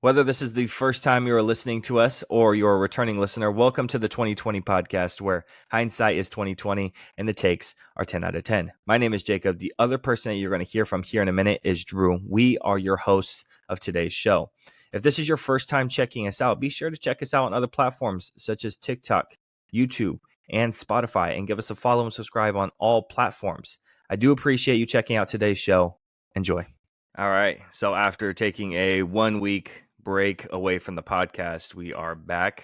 Whether this is the first time you're listening to us or you're a returning listener, welcome to the 2020 podcast where hindsight is 2020 and the takes are 10 out of 10. My name is Jacob. The other person that you're going to hear from here in a minute is Drew. We are your hosts of today's show. If this is your first time checking us out, be sure to check us out on other platforms such as TikTok, YouTube, and Spotify, and give us a follow and subscribe on all platforms. I do appreciate you checking out today's show. Enjoy. All right. So after taking a 1 week break away from the podcast, we are back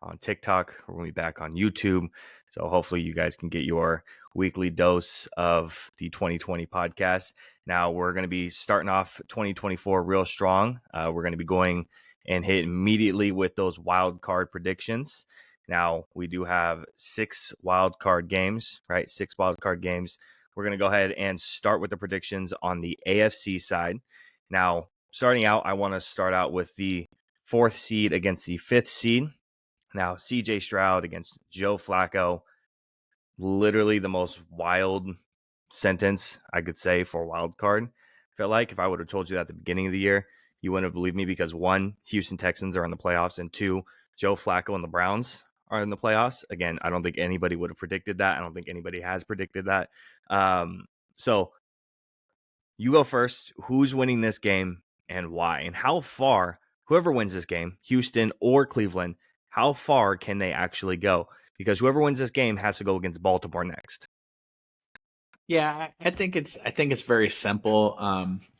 on TikTok. We're going to be back on YouTube. So hopefully you guys can get your weekly dose of the 2020 podcast. Now we're going to be starting off 2024 real strong. We're going to be going and hit immediately with those wild card predictions. Now we do have 6 wild card games, right? 6 wild card games. We're going to go ahead and start with the predictions on the AFC side. Now, starting out, I want to start out with the 4th seed against the 5th seed. Now, CJ Stroud against Joe Flacco. Literally the most wild sentence I could say for a wild card. I feel like if I would have told you that at the beginning of the year, you wouldn't have believed me because 1, Houston Texans are in the playoffs, and 2, Joe Flacco and the Browns are in the playoffs. Again, I don't think anybody would have predicted that. I don't think anybody has predicted that. So you go first. Who's winning this game and why? And how far, whoever wins this game, Houston or Cleveland, how far can they actually go? Because whoever wins this game has to go against Baltimore next. Yeah, I think it's very simple.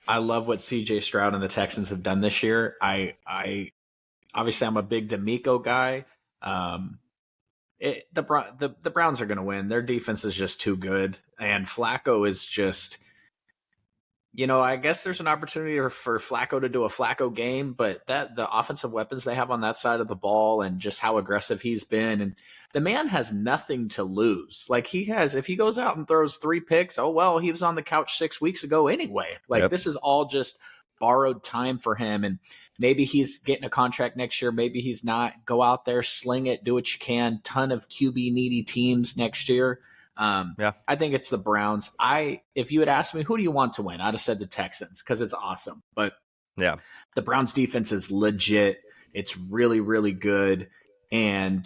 I love what CJ Stroud and the Texans have done this year. I obviously I'm a big D'Amico guy. The Browns are going to win. Their defense is just too good, and Flacco is just. I guess there's an opportunity for Flacco to do a Flacco game, but the offensive weapons they have on that side of the ball and just how aggressive he's been, and the man has nothing to lose. Like if he goes out and throws 3 picks, oh well, he was on the couch 6 weeks ago anyway. Like This is all just borrowed time for him, and maybe he's getting a contract next year, maybe he's not. Go out there, sling it, do what you can. Ton of QB needy teams next year. Yeah. I think it's the Browns. If you had asked me who do you want to win, I'd have said the Texans because it's awesome. But Yeah. the Browns defense is legit. It's really, really good. And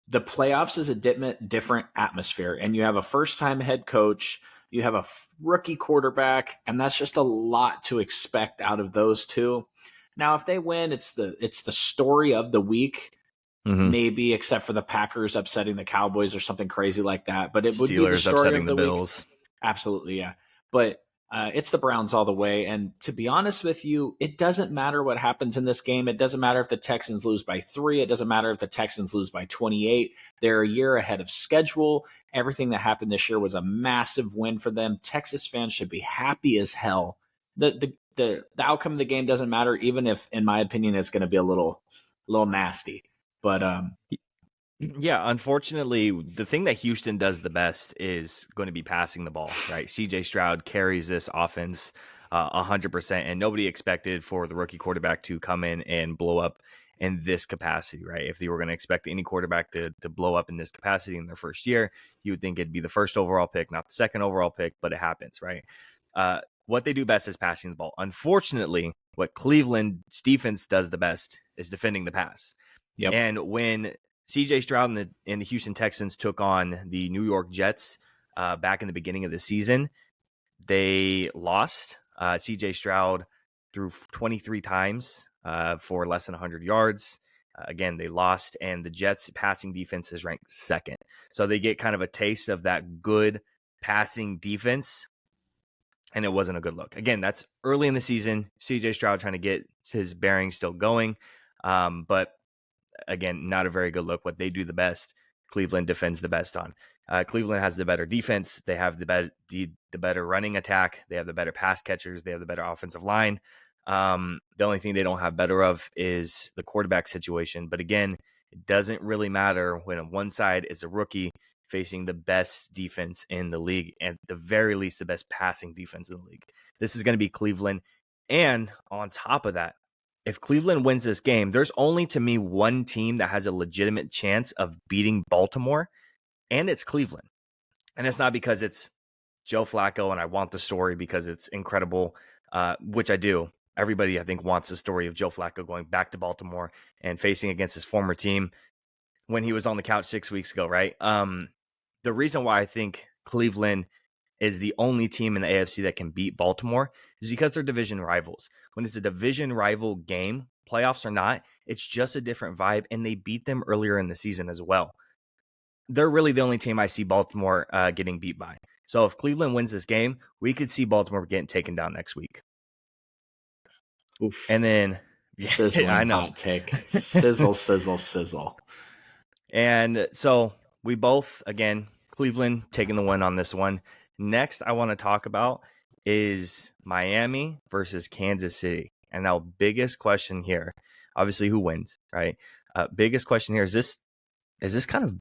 the playoffs is a different atmosphere. And you have a first-time head coach. You have a rookie quarterback. And that's just a lot to expect out of those two. Now, if they win, it's the story of the week. Mm-hmm. Maybe except for the Packers upsetting the Cowboys or something crazy like that. But it would be the Steelers story upsetting of the the week. Bills. Absolutely, yeah. But it's the Browns all the way. And to be honest with you, it doesn't matter what happens in this game. It doesn't matter if the Texans lose by 3. It doesn't matter if the Texans lose by 28. They're a year ahead of schedule. Everything that happened this year was a massive win for them. Texas fans should be happy as hell. The outcome of the game doesn't matter, even if, in my opinion, it's going to be a little nasty. But yeah, unfortunately, the thing that Houston does the best is going to be passing the ball, right? CJ Stroud carries this offense 100%, and nobody expected for the rookie quarterback to come in and blow up in this capacity, right? If they were going to expect any quarterback to blow up in this capacity in their first year, you would think it'd be the first overall pick, not the second overall pick, but it happens, right? What they do best is passing the ball. Unfortunately, what Cleveland's defense does the best is defending the pass. Yep. And when CJ Stroud and the Houston Texans took on the New York Jets back in the beginning of the season, they lost. CJ Stroud threw 23 times for less than 100 yards. Again, they lost, and the Jets' passing defense is ranked 2nd. So they get kind of a taste of that good passing defense, and it wasn't a good look. Again, that's early in the season. CJ Stroud trying to get his bearings still going, but again, not a very good look. What they do the best, Cleveland defends the best on. Cleveland has the better defense. They have the better running attack. They have the better pass catchers. They have the better offensive line. The only thing they don't have better of is the quarterback situation. But again, it doesn't really matter when on one side is a rookie facing the best defense in the league, and at the very least, the best passing defense in the league. This is going to be Cleveland. And on top of that, if Cleveland wins this game, there's only, to me, one team that has a legitimate chance of beating Baltimore, and it's Cleveland. And it's not because it's Joe Flacco and I want the story because it's incredible, which I do. everybody, I think, wants the story of Joe Flacco going back to Baltimore and facing against his former team when he was on the couch 6 weeks ago, right? The reason why I think Cleveland is the only team in the AFC that can beat Baltimore is because they're division rivals. When it's a division rival game, playoffs or not, it's just a different vibe, and they beat them earlier in the season as well. They're really the only team I see Baltimore getting beat by. So if Cleveland wins this game, we could see Baltimore getting taken down next week. Oof. And then, yeah, I Sizzling know. hot take. Sizzle, sizzle, sizzle. And so we both, again, Cleveland taking the win on this one. Next, I want to talk about is Miami versus Kansas City. And now, biggest question here, obviously, who wins, right? Biggest question here is this kind of,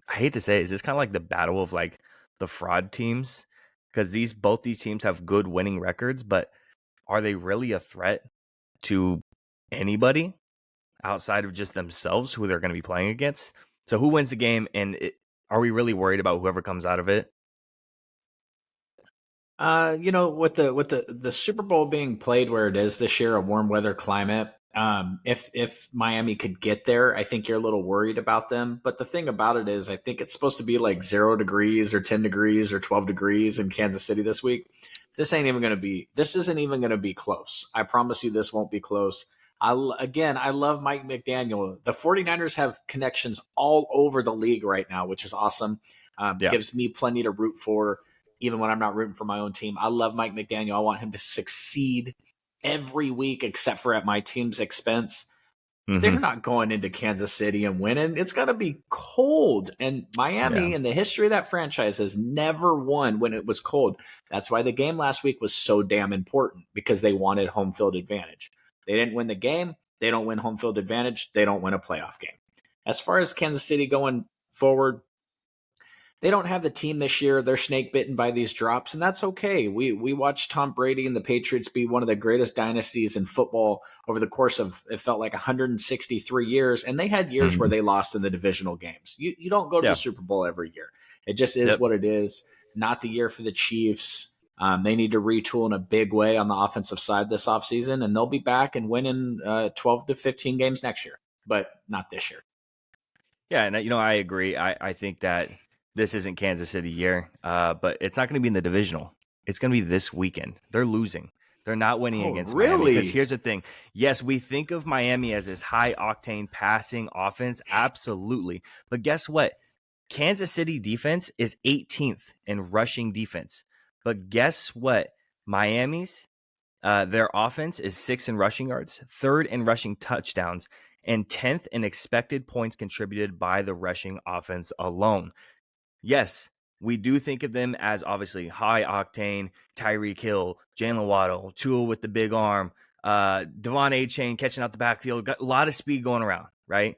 I hate to say it, is this kind of like the battle of like the fraud teams? Because both these teams have good winning records, but are they really a threat to anybody outside of just themselves who they're going to be playing against? So who wins the game, and are we really worried about whoever comes out of it? With the Super Bowl being played where it is this year, a warm weather climate, if Miami could get there, I think you're a little worried about them. But the thing about it is, I think it's supposed to be like 0 degrees or 10 degrees or 12 degrees in Kansas City this week. This isn't even going to be close. I promise you this won't be close. I love Mike McDaniel. The 49ers have connections all over the league right now, which is awesome. Yeah. Gives me plenty to root for even when I'm not rooting for my own team. I love Mike McDaniel. I want him to succeed every week except for at my team's expense. They're Mm-hmm. not going into Kansas City and winning. It's going to be cold. And Miami, Yeah. in the history of that franchise, has never won when it was cold. That's why the game last week was so damn important, because they wanted home field advantage. They didn't win the game. They don't win home field advantage. They don't win a playoff game. As far as Kansas City going forward, they don't have the team this year. They're snake bitten by these drops, and that's okay. We watched Tom Brady and the Patriots be one of the greatest dynasties in football over the course of, it felt like 163 years, and they had years where Mm-hmm. they lost in the divisional games. You don't go to the Yeah. Super Bowl every year. It just is Yep. what it is. Not the year for the Chiefs. They need to retool in a big way on the offensive side this offseason, and they'll be back and winning 12 to 15 games next year, but not this year. Yeah, and I agree. I think that this isn't Kansas City year, but it's not going to be in the divisional. It's going to be this weekend. They're losing. They're not winning Oh, against Miami. Because really? here's the thing. Yes, we think of Miami as this high octane passing offense. Absolutely. But guess what? Kansas City defense is 18th in rushing defense. But guess what? Miami's their offense is 6th in rushing yards, 3rd in rushing touchdowns, and 10th in expected points contributed by the rushing offense alone. Yes, we do think of them as obviously high octane, Tyreek Hill, Jalen Waddle, Tua with the big arm, Devon A. Chain catching out the backfield, got a lot of speed going around, right?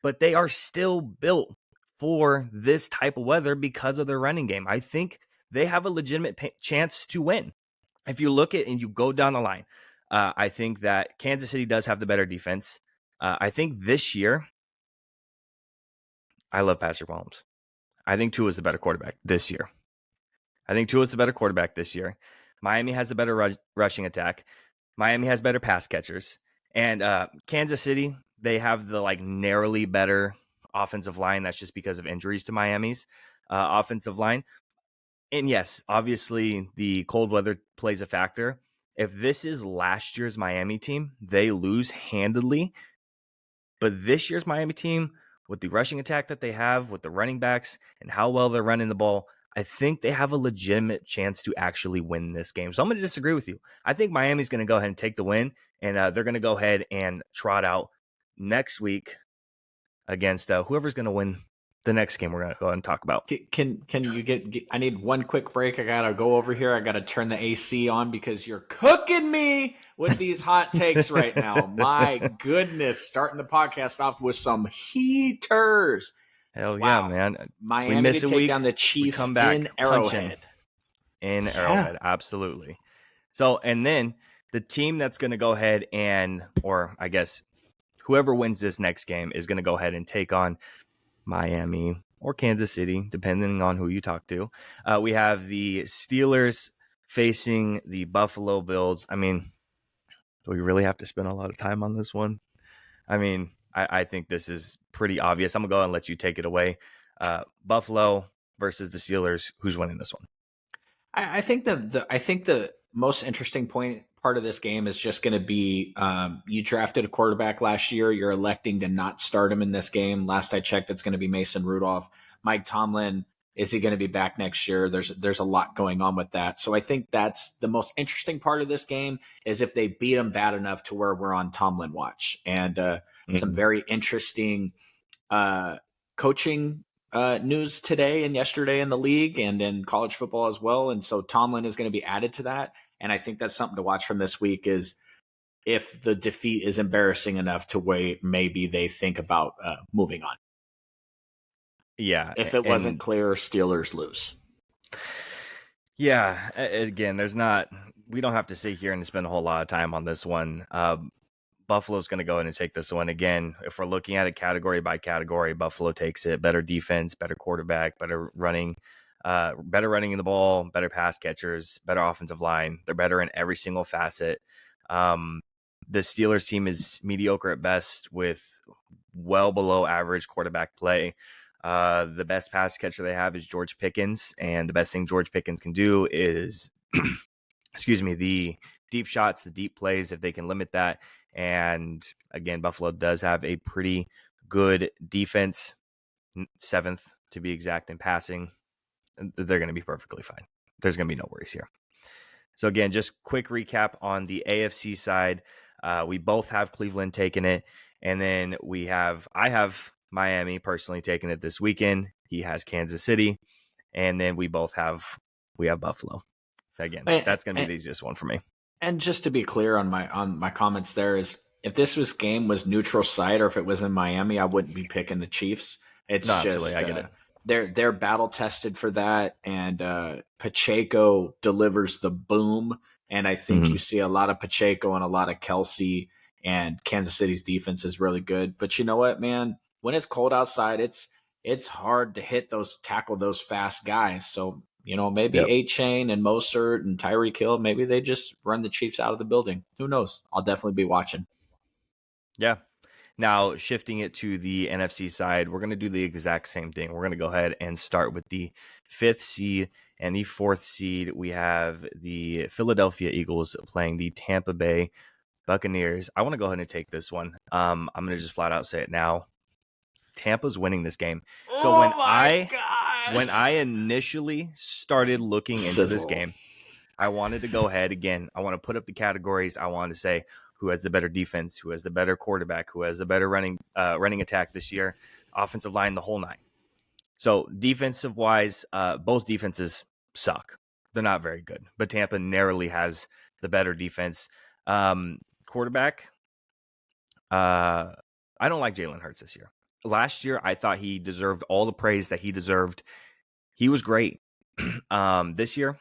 But they are still built for this type of weather because of their running game. I think they have a legitimate chance to win. If you look at and you go down the line, I think that Kansas City does have the better defense. I think this year, I love Patrick Mahomes. I think Tua is the better quarterback this year. Miami has the better rushing attack. Miami has better pass catchers. And Kansas City, they have the like narrowly better offensive line. That's just because of injuries to Miami's offensive line. And yes, obviously the cold weather plays a factor. If this is last year's Miami team, they lose handedly. But this year's Miami team, with the rushing attack that they have, with the running backs and how well they're running the ball, I think they have a legitimate chance to actually win this game. So I'm going to disagree with you. I think Miami's going to go ahead and take the win, and they're going to go ahead and trot out next week against whoever's going to win the next game we're going to go ahead and talk about. Can you get? I need one quick break. I gotta go over here. I gotta turn the AC on because you're cooking me with these hot takes right now. My goodness, starting the podcast off with some heaters. Hell yeah, Wow, man. We Miami to miss a take week. down the We Chiefs come in back punching Arrowhead. in Yeah, Arrowhead. Absolutely. So, and then the team that's going to go ahead and, or I guess whoever wins this next game is going to go ahead and take on Miami or Kansas City, depending on who you talk to. We have the Steelers facing the Buffalo Bills. I mean, Do we really have to spend a lot of time on this one? I mean, I think this is pretty obvious. I'm gonna go and let you take it away. Buffalo versus the Steelers. Who's winning this one? I think the most interesting part of this game is just going to be you drafted a quarterback last year. You're electing to not start him in this game. Last I checked, it's going to be Mason Rudolph. Mike Tomlin, is he going to be back next year? There's a lot going on with that. So I think that's the most interesting part of this game is if they beat him bad enough to where we're on Tomlin watch, and some Mm-hmm. very interesting uh, coaching news today and yesterday in the league and in college football as well. And so Tomlin is going to be added to that. And I think that's something to watch from this week is if the defeat is embarrassing enough to where maybe they think about moving on. Yeah, If it wasn't and clear, Steelers lose. yeah, again, we don't have to sit here and spend a whole lot of time on this one. Buffalo's going to go in and take this one again. If we're looking at it category by category, Buffalo takes it. Better defense, better quarterback, better running the ball, better pass catchers, better offensive line. They're better in every single facet. Um, the Steelers team is mediocre at best with well below average quarterback play. The best pass catcher they have is George Pickens, and the best thing George Pickens can do is, excuse me, the deep shots, the deep plays, if they can limit that. And again, Buffalo does have a pretty good defense, seventh to be exact in passing. They're going to be perfectly fine. There's going to be no worries here. So again, just quick recap on the AFC side. We both have Cleveland taking it, and then I have Miami personally taking it this weekend. He has Kansas City, and then we have Buffalo. Again, And, that's going to be the easiest one for me. and just to be clear on my comments there is if this game was neutral site or if it was in Miami, I wouldn't be picking the Chiefs. No, It's absolutely, just I get it. they're battle tested for that, and Pacheco delivers the boom. And I think Mm-hmm. you see a lot of Pacheco and a lot of Kelsey, and Kansas City's defense is really good. But you know what, man? When it's cold outside, it's hard to tackle those fast guys. So maybe Yep. A-Chain and Mostert and Tyreek Hill, maybe they just run the Chiefs out of the building. Who knows? I'll definitely be watching. Yeah. Now, shifting it to the NFC side, we're going to do the exact same thing. We're going to go ahead and start with the fifth seed and the fourth seed. We have the Philadelphia Eagles playing the Tampa Bay Buccaneers. I want to go ahead and take this one. I'm going to just flat out say it now. Tampa's winning this game. So Oh my gosh! when I initially started looking into this Sizzle. game, I wanted to go ahead again. I want to put up the categories. I want to say who has the better defense, who has the better quarterback, who has the better running attack this year, offensive line, the whole nine. So defensive wise, both defenses suck. They're not very good, but Tampa narrowly has the better defense. Quarterback, I don't like Jalen Hurts this year. Last year, I thought he deserved all the praise that he deserved. He was great. This year,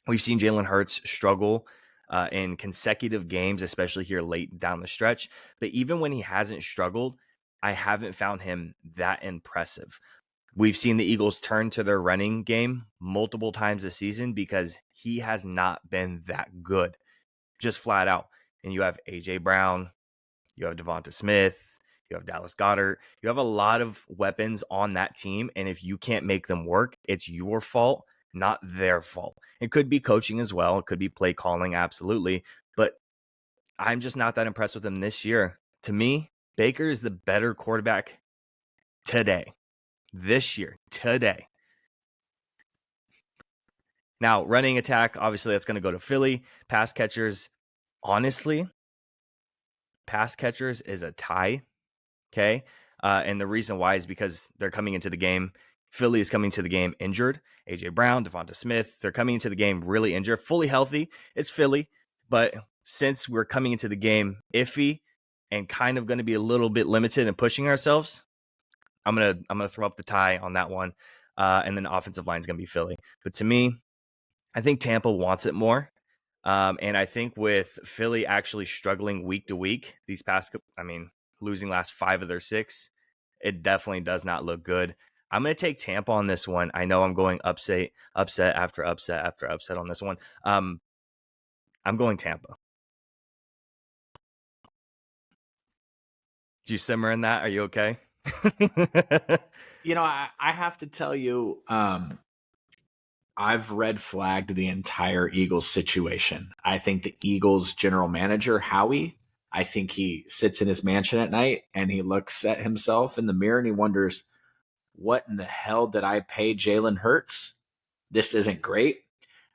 we've seen Jalen Hurts struggle in consecutive games, especially here late down the stretch. But even when he hasn't struggled, I haven't found him that impressive. We've seen the Eagles turn to their running game multiple times this season because he has not been that good, just flat out. And you have A.J. Brown, you have Devonta Smith, you have Dallas Goedert. You have a lot of weapons on that team. And if you can't make them work, it's your fault, not their fault. It could be coaching as well. It could be play calling, absolutely. But I'm just not that impressed with him this year. To me, Baker is the better quarterback today, this year, today. Now, running attack, obviously, that's going to go to Philly. Pass catchers, honestly, pass catchers is a tie. Okay. And the reason why is because they're coming into the game. Philly is coming to the game injured. A.J. Brown, Devonta Smith, they're coming into the game really injured. Fully healthy, it's Philly. But since we're coming into the game iffy and kind of going to be a little bit limited and pushing ourselves, I'm gonna throw up the tie on that one. And then the offensive line is going to be Philly. But to me, I think Tampa wants it more. And I think with Philly actually struggling week to week, losing last 5 of their 6, it definitely does not look good. I'm going to take Tampa on this one. I know I'm going upset after upset after upset on this one. I'm going Tampa. Did you simmer in that? Are you okay? I have to tell you, I've red flagged the entire Eagles situation. I think the Eagles general manager, Howie, I think he sits in his mansion at night and he looks at himself in the mirror and he wonders, what in the hell did I pay Jalen Hurts? This isn't great.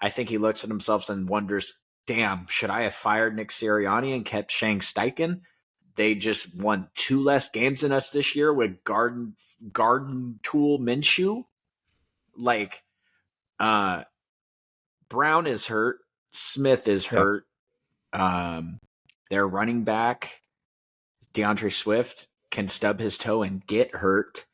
I think he looks at himself and wonders, damn, should I have fired Nick Sirianni and kept Shane Steichen? They just won 2 less games than us this year with garden tool Minshew. Like, uh, Brown is hurt. Smith is Yep. hurt. Their running back, DeAndre Swift, can stub his toe and get hurt.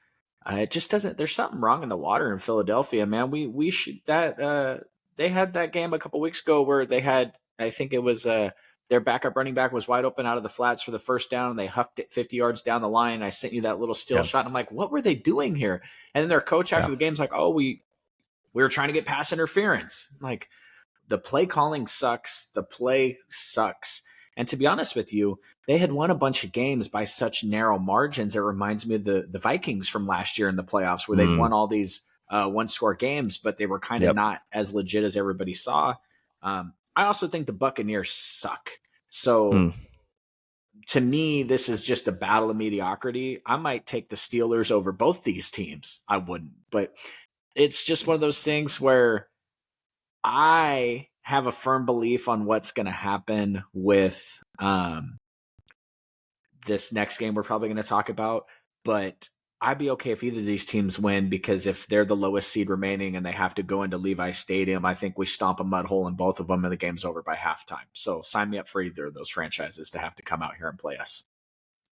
It just doesn't. There's something wrong in the water in Philadelphia, man. We should that. They had that game a couple weeks ago where they had. I think it was their backup running back was wide open out of the flats for the first down, and they hucked it 50 yards down the line. I sent you that little still Yeah. shot. And I'm like, what were they doing here? And then their coach after Yeah. the game's like, oh, we were trying to get pass interference. I'm like, the play calling sucks. The play sucks. And to be honest with you, they had won a bunch of games by such narrow margins. It reminds me of the Vikings from last year in the playoffs where they'd Mm. won all these one-score games, but they were kind of Yep. not as legit as everybody saw. I also think the Buccaneers suck. So Mm. to me, this is just a battle of mediocrity. I might take the Steelers over both these teams. I wouldn't, but it's just one of those things where I have a firm belief on what's going to happen with this next game we're probably going to talk about, but I'd be okay if either of these teams win because if they're the lowest seed remaining and they have to go into Levi Stadium, I think we stomp a mud hole in both of them and the game's over by halftime. So sign me up for either of those franchises to have to come out here and play us.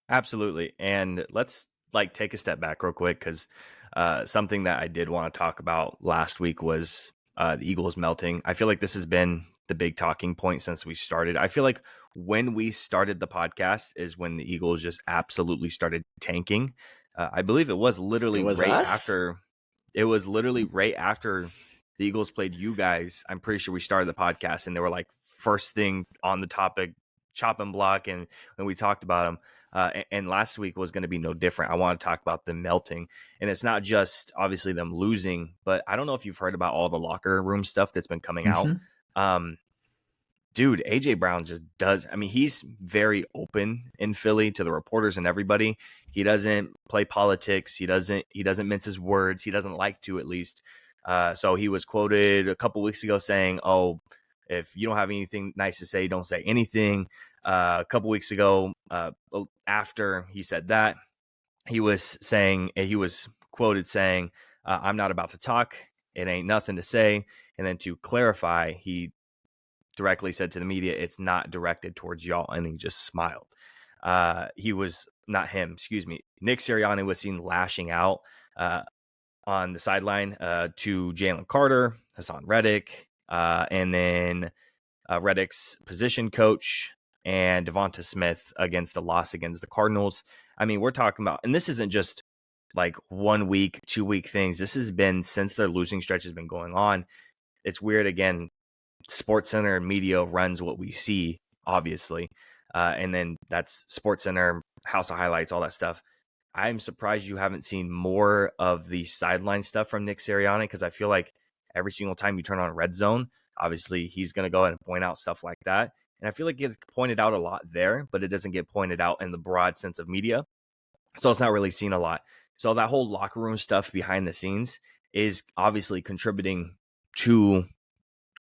Absolutely. And let's take a step back real quick because something that I did want to talk about last week was the Eagles melting. I feel like this has been the big talking point since we started. I feel like when we started the podcast is when the Eagles just absolutely started tanking. I believe it was It literally was right us? after. It was literally right after the Eagles played you guys. I'm pretty sure we started the podcast and they were like first thing on the topic, chop and block, and we talked about them. And last week was going to be no different. I want to talk about them melting. And it's not just obviously them losing, but I don't know if you've heard about all the locker room stuff that's been coming out. Mm-hmm. Dude, AJ Brown just does. I mean, he's very open in Philly to the reporters and everybody. He doesn't play politics. He doesn't mince his words. He doesn't like to, at least. So he was quoted a couple weeks ago saying, "Oh, if you don't have anything nice to say, don't say anything." A couple weeks ago, after he said that, he was quoted saying, "I'm not about to talk. It ain't nothing to say." And then to clarify, he directly said to the media, "It's not directed towards y'all," and he just smiled. He was not him, excuse me. Nick Sirianni was seen lashing out on the sideline to Jalen Carter, Hassan Reddick, and then Reddick's position coach and Devonta Smith against the loss against the Cardinals. I mean, we're talking about, and this isn't just like 1 week, 2 week things. This has been since their losing stretch has been going on. It's weird. Again, Sports Center and media runs what we see, obviously. And then that's Sports Center, House of Highlights, all that stuff. I'm surprised you haven't seen more of the sideline stuff from Nick Sirianni because I feel like every single time you turn on Red Zone, obviously he's going to go ahead and point out stuff like that. And I feel like it gets pointed out a lot there, but it doesn't get pointed out in the broad sense of media. So it's not really seen a lot. So that whole locker room stuff behind the scenes is obviously contributing to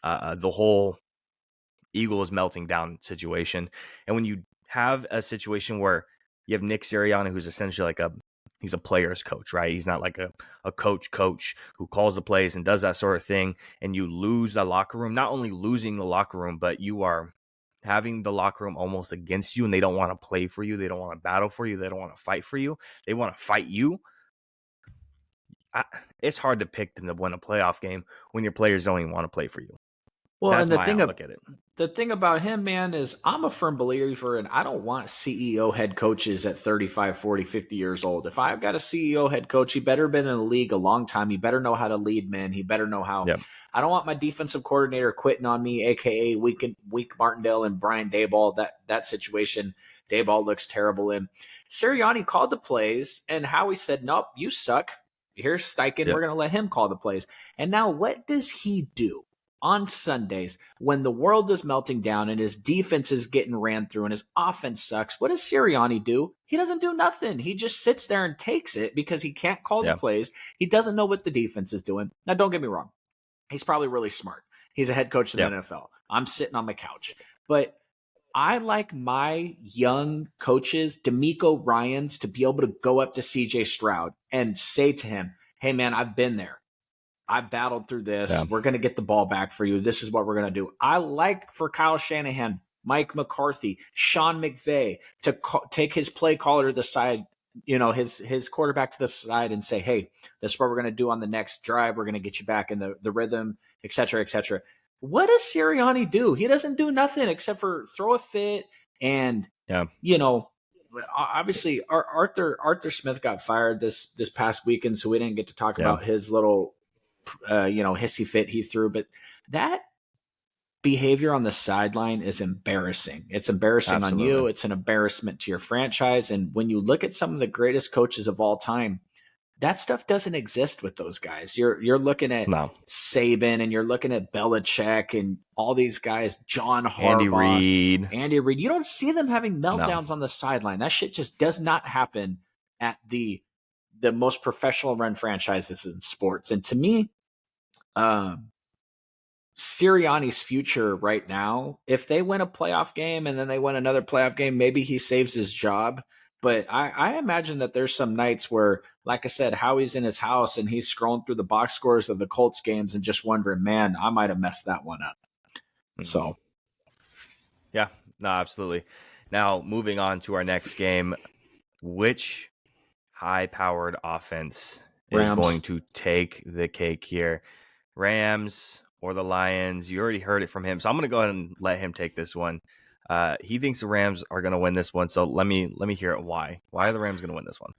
the whole Eagles melting down situation. And when you have a situation where you have Nick Sirianni, who's essentially like he's a player's coach, right? He's not like a coach who calls the plays and does that sort of thing. And you lose the locker room, not only losing the locker room, but you are having the locker room almost against you and they don't want to play for you. They don't want to battle for you. They don't want to fight for you. They want to fight you. It's hard to pick them to win a playoff game when your players don't even want to play for you. Well, That's and my outlook at it. the thing about him, man, is I'm a firm believer and I don't want CEO head coaches at 35, 40, 50 years old. If I've got a CEO head coach, he better been in the league a long time. He better know how to lead men. He better know how. Yep. I don't want my defensive coordinator quitting on me, aka Week Martindale and Brian Dayball, that situation. Dayball looks terrible in. Sirianni called the plays, and Howie said, nope, you suck. Here's Steichen. Yep. We're going to let him call the plays. And now what does he do on Sundays when the world is melting down and his defense is getting ran through and his offense sucks? What does Sirianni do? He doesn't do nothing. He just sits there and takes it because he can't call the Yeah. plays. He doesn't know what the defense is doing. Now, don't get me wrong. He's probably really smart. He's a head coach in the NFL. I'm sitting on my couch. But I like my young coaches, D'Amico Ryans, to be able to go up to CJ Stroud and say to him, hey, man, I've been there. I battled through this. Yeah. We're going to get the ball back for you. This is what we're going to do. I like for Kyle Shanahan, Mike McCarthy, Sean McVay to take his play caller to the side, his quarterback to the side and say, hey, this is what we're going to do on the next drive. We're going to get you back in the rhythm, et cetera, et cetera. What does Sirianni do? He doesn't do nothing except for throw a fit and, obviously Arthur Smith got fired this past weekend, so we didn't get to talk about his little, hissy fit he threw. But that behavior on the sideline is embarrassing. It's embarrassing on you. It's an embarrassment to your franchise. And when you look at some of the greatest coaches of all time, that stuff doesn't exist with those guys. You're looking at Saban and you're looking at Belichick and all these guys, John Harbaugh, Andy Reid. You don't see them having meltdowns on the sideline. That shit just does not happen at the most professional run franchises in sports. And to me, Sirianni's future right now, if they win a playoff game and then they win another playoff game, maybe he saves his job. But I imagine that there's some nights where, like I said, Howie's in his house and he's scrolling through the box scores of the Colts games and just wondering, man, I might have messed that one up. Mm-hmm. So. Yeah, no, absolutely. Now, moving on to our next game, which high-powered offense is going to take the cake here? Rams or the Lions? You already heard it from him, so I'm going to go ahead and let him take this one. He thinks the Rams are going to win this one, so let me hear it. Why? Why are the Rams going to win this one?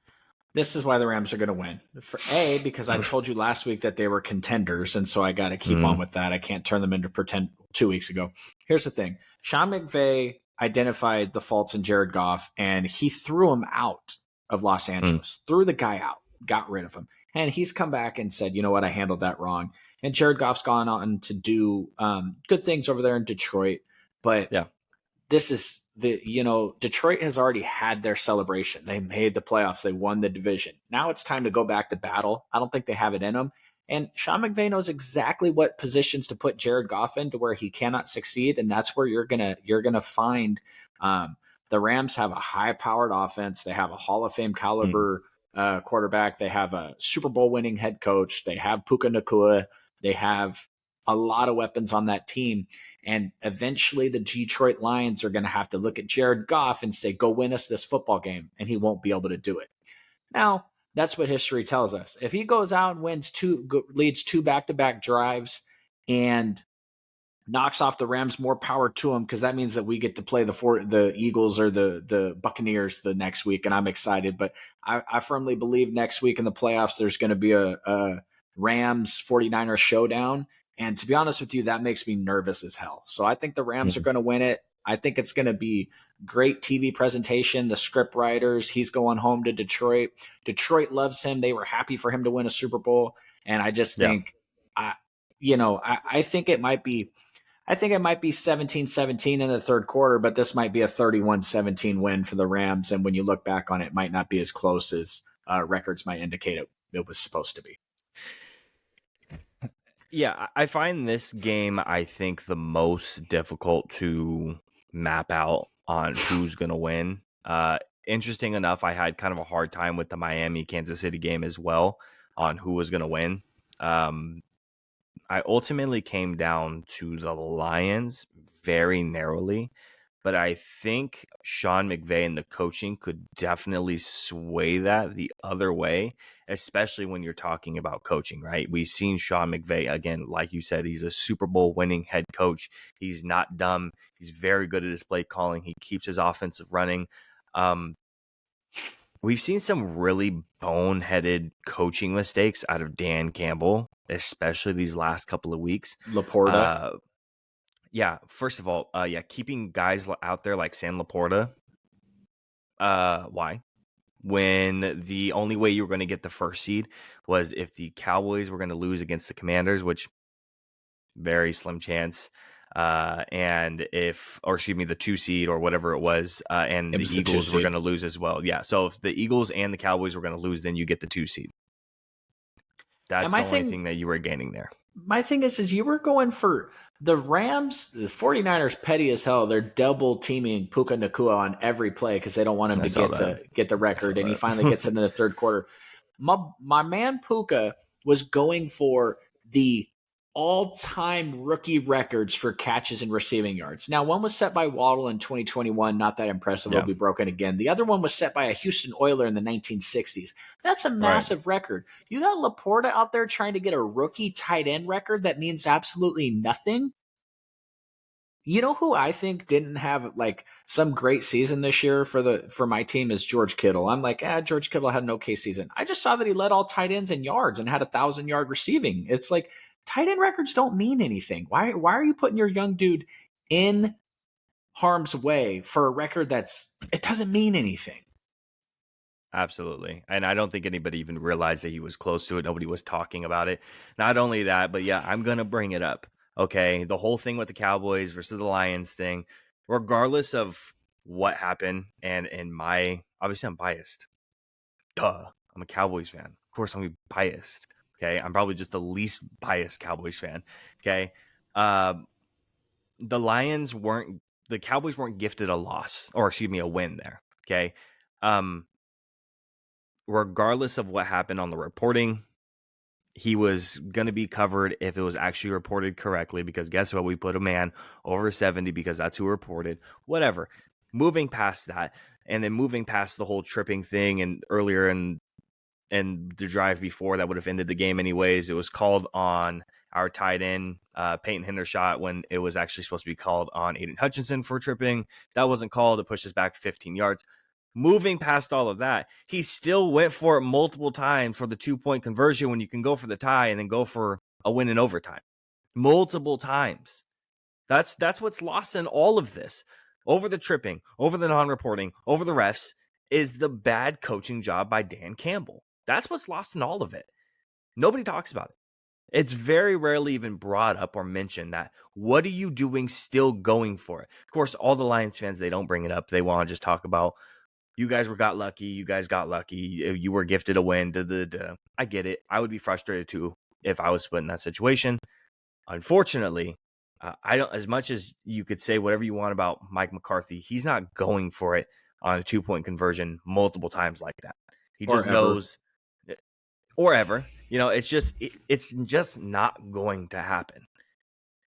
This is why the Rams are going to win. Because I told you last week that they were contenders, and so I got to keep on with that. I can't turn them into pretend 2 weeks ago. Here's the thing. Sean McVay identified the faults in Jared Goff, and he threw him out of Los Angeles, threw the guy out, got rid of him. And he's come back and said, you know what, I handled that wrong. And Jared Goff's gone on to do good things over there in Detroit. But this is Detroit has already had their celebration. They made the playoffs. They won the division. Now it's time to go back to battle. I don't think they have it in them. And Sean McVay knows exactly what positions to put Jared Goff in to where he cannot succeed. And that's where you're gonna find the Rams have a high-powered offense. They have a Hall of Fame caliber quarterback. They have a Super Bowl winning head coach. They have Puka Nacua. They have a lot of weapons on that team. And eventually the Detroit Lions are going to have to look at Jared Goff and say, go win us this football game. And he won't be able to do it. Now, that's what history tells us. If he goes out and leads two back-to-back drives and knocks off the Rams, more power to him, because that means that we get to play the Eagles or the Buccaneers the next week, and I'm excited. But I firmly believe next week in the playoffs there's going to be a Rams 49ers showdown. And to be honest with you, that makes me nervous as hell. So I think the Rams are going to win it. I think it's going to be great TV presentation. The script writers, he's going home to Detroit. Detroit loves him. They were happy for him to win a Super Bowl. And I just think, I think it might be 17-17 in the third quarter, but this might be a 31-17 win for the Rams. And when you look back on it, it might not be as close as records might indicate it was supposed to be. Yeah, I find this game, I think, the most difficult to map out on who's going to win. Interesting enough, I had kind of a hard time with the Miami-Kansas City game as well on who was going to win. I ultimately came down to the Lions very narrowly, but I think Sean McVay and the coaching could definitely sway that the other way, especially when you're talking about coaching, right? We've seen Sean McVay, again, like you said, he's a Super Bowl winning head coach. He's not dumb. He's very good at his play calling. He keeps his offensive running. We've seen some really boneheaded coaching mistakes out of Dan Campbell, especially these last couple of weeks. Laporta. Yeah, first of all, keeping guys out there like Sam Laporta, Why? When the only way you were going to get the first seed was if the Cowboys were going to lose against the Commanders, which very slim chance. And the 2 seed or whatever it was, and It the was the two Eagles were seed. going to lose as well. Yeah. So if the Eagles and the Cowboys were going to lose, then you get the 2 seed. And That's the only thing that you were gaining there. my thing is you were going for the Rams, the 49ers petty as hell. They're double teaming Puka Nakua on every play because they don't want him I to saw get the record. And he finally gets it in the third quarter. My man Puka was going for the all-time rookie records for catches and receiving yards. Now, one was set by Waddle in 2021, not that impressive. It'll Yeah. be broken again. The other one was set by a Houston Oiler in the 1960s. That's a massive record. You got Laporta out there trying to get a rookie tight end record that means absolutely nothing. You know who I think didn't have like some great season this year for my team is George Kittle. I'm like, George Kittle had an okay season. I just saw that he led all tight ends in yards and had 1,000-yard receiving. It's like tight end records don't mean anything. Why are you putting your young dude in harm's way for a record it doesn't mean anything? Absolutely. And I don't think anybody even realized that he was close to it. Nobody was talking about it. Not only that, but yeah, I'm going to bring it up. Okay. The whole thing with the Cowboys versus the Lions thing, regardless of what happened, and obviously I'm biased. Duh. I'm a Cowboys fan. Of course I'm biased. Okay. I'm probably just the least biased Cowboys fan. Okay. The Cowboys weren't gifted a loss, or excuse me, a win there. Okay. Regardless of what happened on the reporting, he was going to be covered if it was actually reported correctly, because guess what? We put a man over 70 because that's who reported. Whatever. Moving past that, and then moving past the whole tripping thing, and earlier and the drive before that would have ended the game anyways, it was called on our tight end, Peyton Hendershot, when it was actually supposed to be called on Aiden Hutchinson for tripping. That wasn't called. It pushes back 15 yards. Moving past all of that, he still went for it multiple times for the 2-point conversion when you can go for the tie and then go for a win in overtime. Multiple times. That's what's lost in all of this. Over the tripping, over the non-reporting, over the refs, is the bad coaching job by Dan Campbell. That's what's lost in all of it. Nobody talks about it. It's very rarely even brought up or mentioned that. What are you doing still going for it? Of course, all the Lions fans, they don't bring it up. They want to just talk about, you guys got lucky. You guys got lucky. You were gifted a win. I get it. I would be frustrated too if I was put in that situation. Unfortunately, I don't. As much as you could say whatever you want about Mike McCarthy, he's not going for it on a 2-point conversion multiple times like that. He just knows, or ever. It's just not going to happen.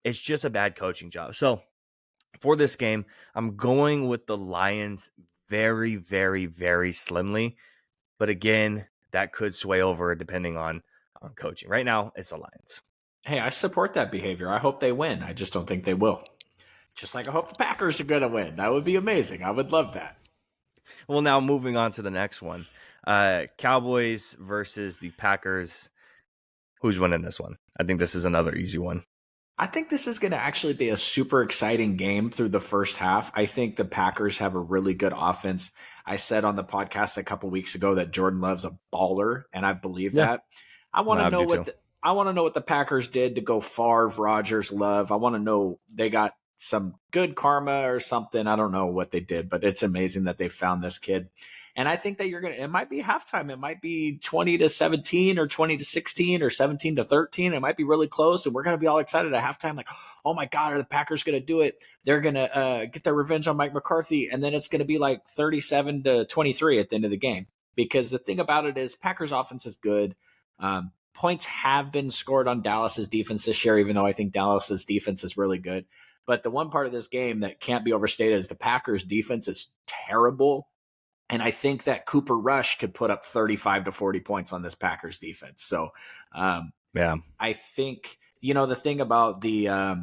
It's just a bad coaching job. So for this game, I'm going with the Lions very, very, very slimly. But again, that could sway over depending on coaching. Right now, it's the Lions. Hey, I support that behavior. I hope they win. I just don't think they will. Just like I hope the Packers are going to win. That would be amazing. I would love that. Well, now moving on to the next one. Cowboys versus the Packers. Who's winning this one? I think this is another easy one. I think this is going to actually be a super exciting game through the first half. I think the Packers have a really good offense. I said on the podcast a couple weeks ago that Jordan Love's a baller, and I believe that. I want to know what the Packers did to go Favre, Rodgers, Love. I want to know they got some good karma or something. I don't know what they did, but it's amazing that they found this kid. And I think that it might be halftime. It might be 20-17 or 20-16 or 17-13. It might be really close. And we're going to be all excited at halftime. Like, oh my God, are the Packers going to do it? They're going to get their revenge on Mike McCarthy. And then it's going to be like 37-23 at the end of the game. Because the thing about it is Packers offense is good. Points have been scored on Dallas's defense this year, even though I think Dallas's defense is really good. But the one part of this game that can't be overstated is the Packers defense is terrible. And I think that Cooper Rush could put up 35 to 40 points on this Packers defense. So, I think, the thing about the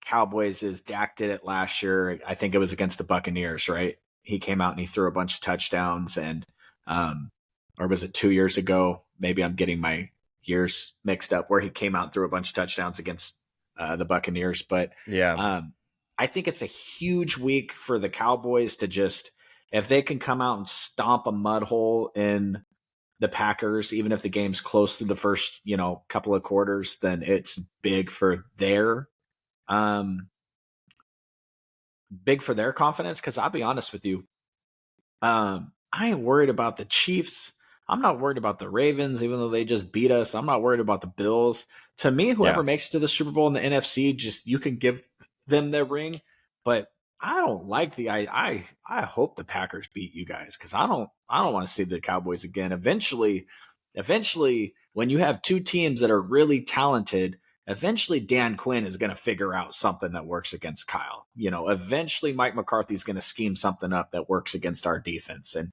Cowboys is Dak did it last year. I think it was against the Buccaneers, right? He came out and he threw a bunch of touchdowns or was it 2 years ago? Maybe I'm getting my years mixed up where he came out and threw a bunch of touchdowns against the Buccaneers. But I think it's a huge week for the Cowboys to just, if they can come out and stomp a mud hole in the Packers, even if the game's close through the first, couple of quarters, then it's um, big for their confidence. Because I'll be honest with you, I ain't worried about the Chiefs. I'm not worried about the Ravens, even though they just beat us. I'm not worried about the Bills. To me, Yeah. whoever makes it to the Super Bowl in the NFC, just you can give them their ring. But I don't like I hope the Packers beat you guys because I don't want to see the Cowboys again. Eventually, when you have two teams that are really talented, eventually Dan Quinn is going to figure out something that works against Kyle. Eventually Mike McCarthy's going to scheme something up that works against our defense. And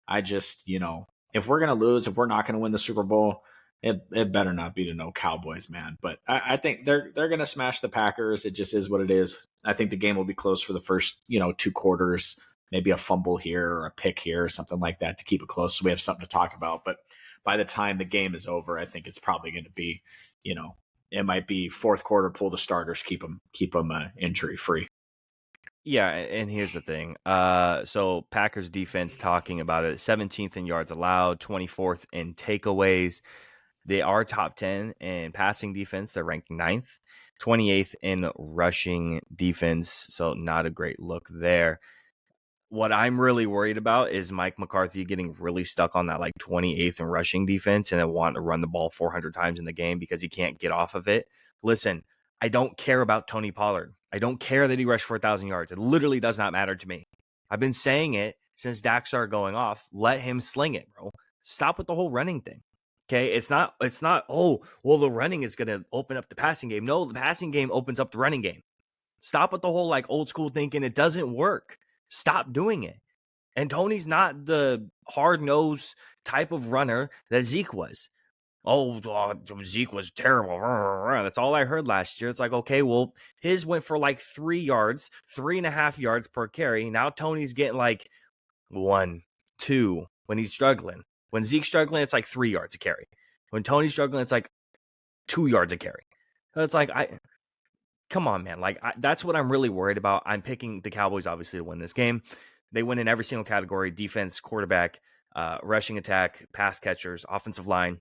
I just, if we're going to lose, if we're not going to win the Super Bowl, it better not be to no Cowboys, man. But I think they're going to smash the Packers. It just is what it is. I think the game will be close for the first, 2 quarters, maybe a fumble here or a pick here or something like that to keep it close. So we have something to talk about. But by the time the game is over, I think it's probably going to be, it might be fourth quarter, pull the starters, keep them injury free. Yeah, and here's the thing. So Packers defense talking about it, 17th in yards allowed, 24th in takeaways. They are top 10 in passing defense. They're ranked 9th, 28th in rushing defense. So not a great look there. What I'm really worried about is Mike McCarthy getting really stuck on that like 28th in rushing defense and then wanting to run the ball 400 times in the game because he can't get off of it. Listen, I don't care about Tony Pollard. I don't care that he rushed for 1,000 yards. It literally does not matter to me. I've been saying it since Dak started going off. Let him sling it, bro. Stop with the whole running thing. Okay, it's not, oh, well, the running is going to open up the passing game. No, the passing game opens up the running game. Stop with the whole like old school thinking. It doesn't work. Stop doing it. And Tony's not the hard-nosed type of runner that Zeke was. Oh, Zeke was terrible. That's all I heard last year. It's like, okay, well, his went for like 3 yards, 3.5 yards per carry. Now Tony's getting like 1, 2 when he's struggling. When Zeke's struggling, it's like 3 yards a carry. When Tony's struggling, it's like 2 yards a carry. It's like, come on, man. Like, that's what I'm really worried about. I'm picking the Cowboys, obviously, to win this game. They win in every single category: defense, quarterback, rushing attack, pass catchers, offensive line.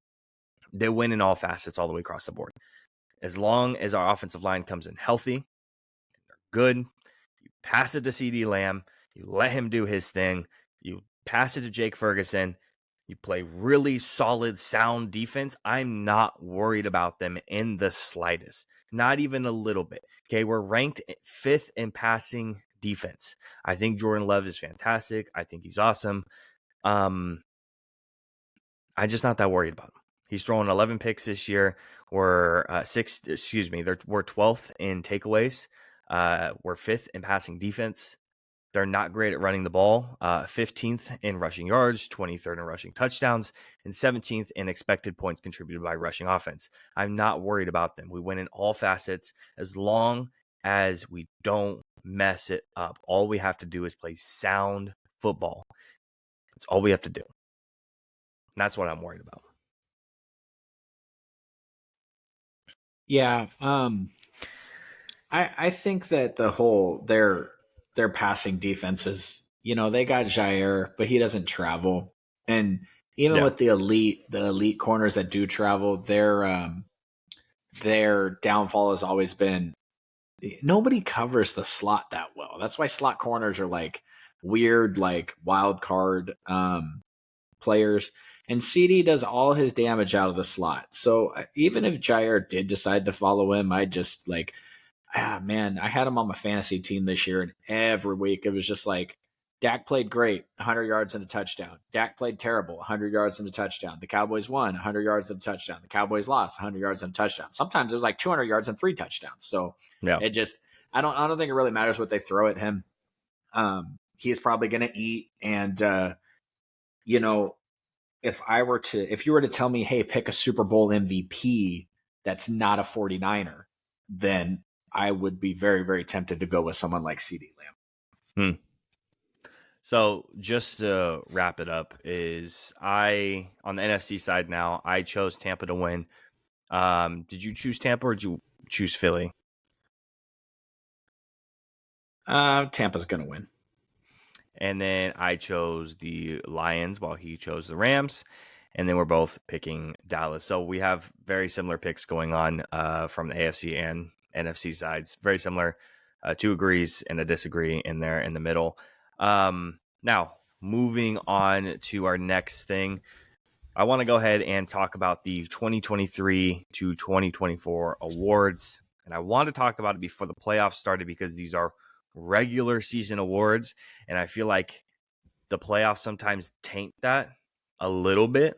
They win in all facets all the way across the board. As long as our offensive line comes in healthy, good, you pass it to CD Lamb, you let him do his thing, you pass it to Jake Ferguson, you play really solid, sound defense. I'm not worried about them in the slightest, not even a little bit. Okay, we're ranked 5th in passing defense. I think Jordan Love is fantastic. I think he's awesome. I'm just not that worried about him. He's throwing 11 picks this year. We're we're 12th in takeaways. We're 5th in passing defense. They're not great at running the ball. 15th in rushing yards, 23rd in rushing touchdowns, and 17th in expected points contributed by rushing offense. I'm not worried about them. We win in all facets as long as we don't mess it up. All we have to do is play sound football. That's all we have to do. That's what I'm worried about. Yeah, I think that the whole their passing defense is, they got Jair, but he doesn't travel, and even Yeah. with the elite corners that do travel, their downfall has always been nobody covers the slot that well. That's why slot corners are like weird, like wild card players. And CD does all his damage out of the slot. So even if Jair did decide to follow him, I just like, man, I had him on my fantasy team this year, and every week it was just like, Dak played great, 100 yards and a touchdown. Dak played terrible, 100 yards and a touchdown. The Cowboys won, 100 yards and a touchdown. The Cowboys lost, 100 yards and a touchdown. Sometimes it was like 200 yards and 3 touchdowns. So Yeah. it just, I don't think it really matters what they throw at him. He's probably going to eat, and you know, if you were to tell me, hey, pick a Super Bowl MVP that's not a 49er, then I would be very, very tempted to go with someone like CD Lamb. So just to wrap it up, is I on the NFC side now, I chose Tampa to win. Did you choose Tampa or did you choose Philly? Tampa's going to win. And then I chose the Lions while he chose the Rams. And then we're both picking Dallas. So we have very similar picks going on from the AFC and NFC sides. Very similar. Two agrees and a disagree in there in the middle. Now, moving on to our next thing, I want to go ahead and talk about the 2023 to 2024 awards. And I want to talk about it before the playoffs started because these are regular season awards. And I feel like the playoffs sometimes taint that a little bit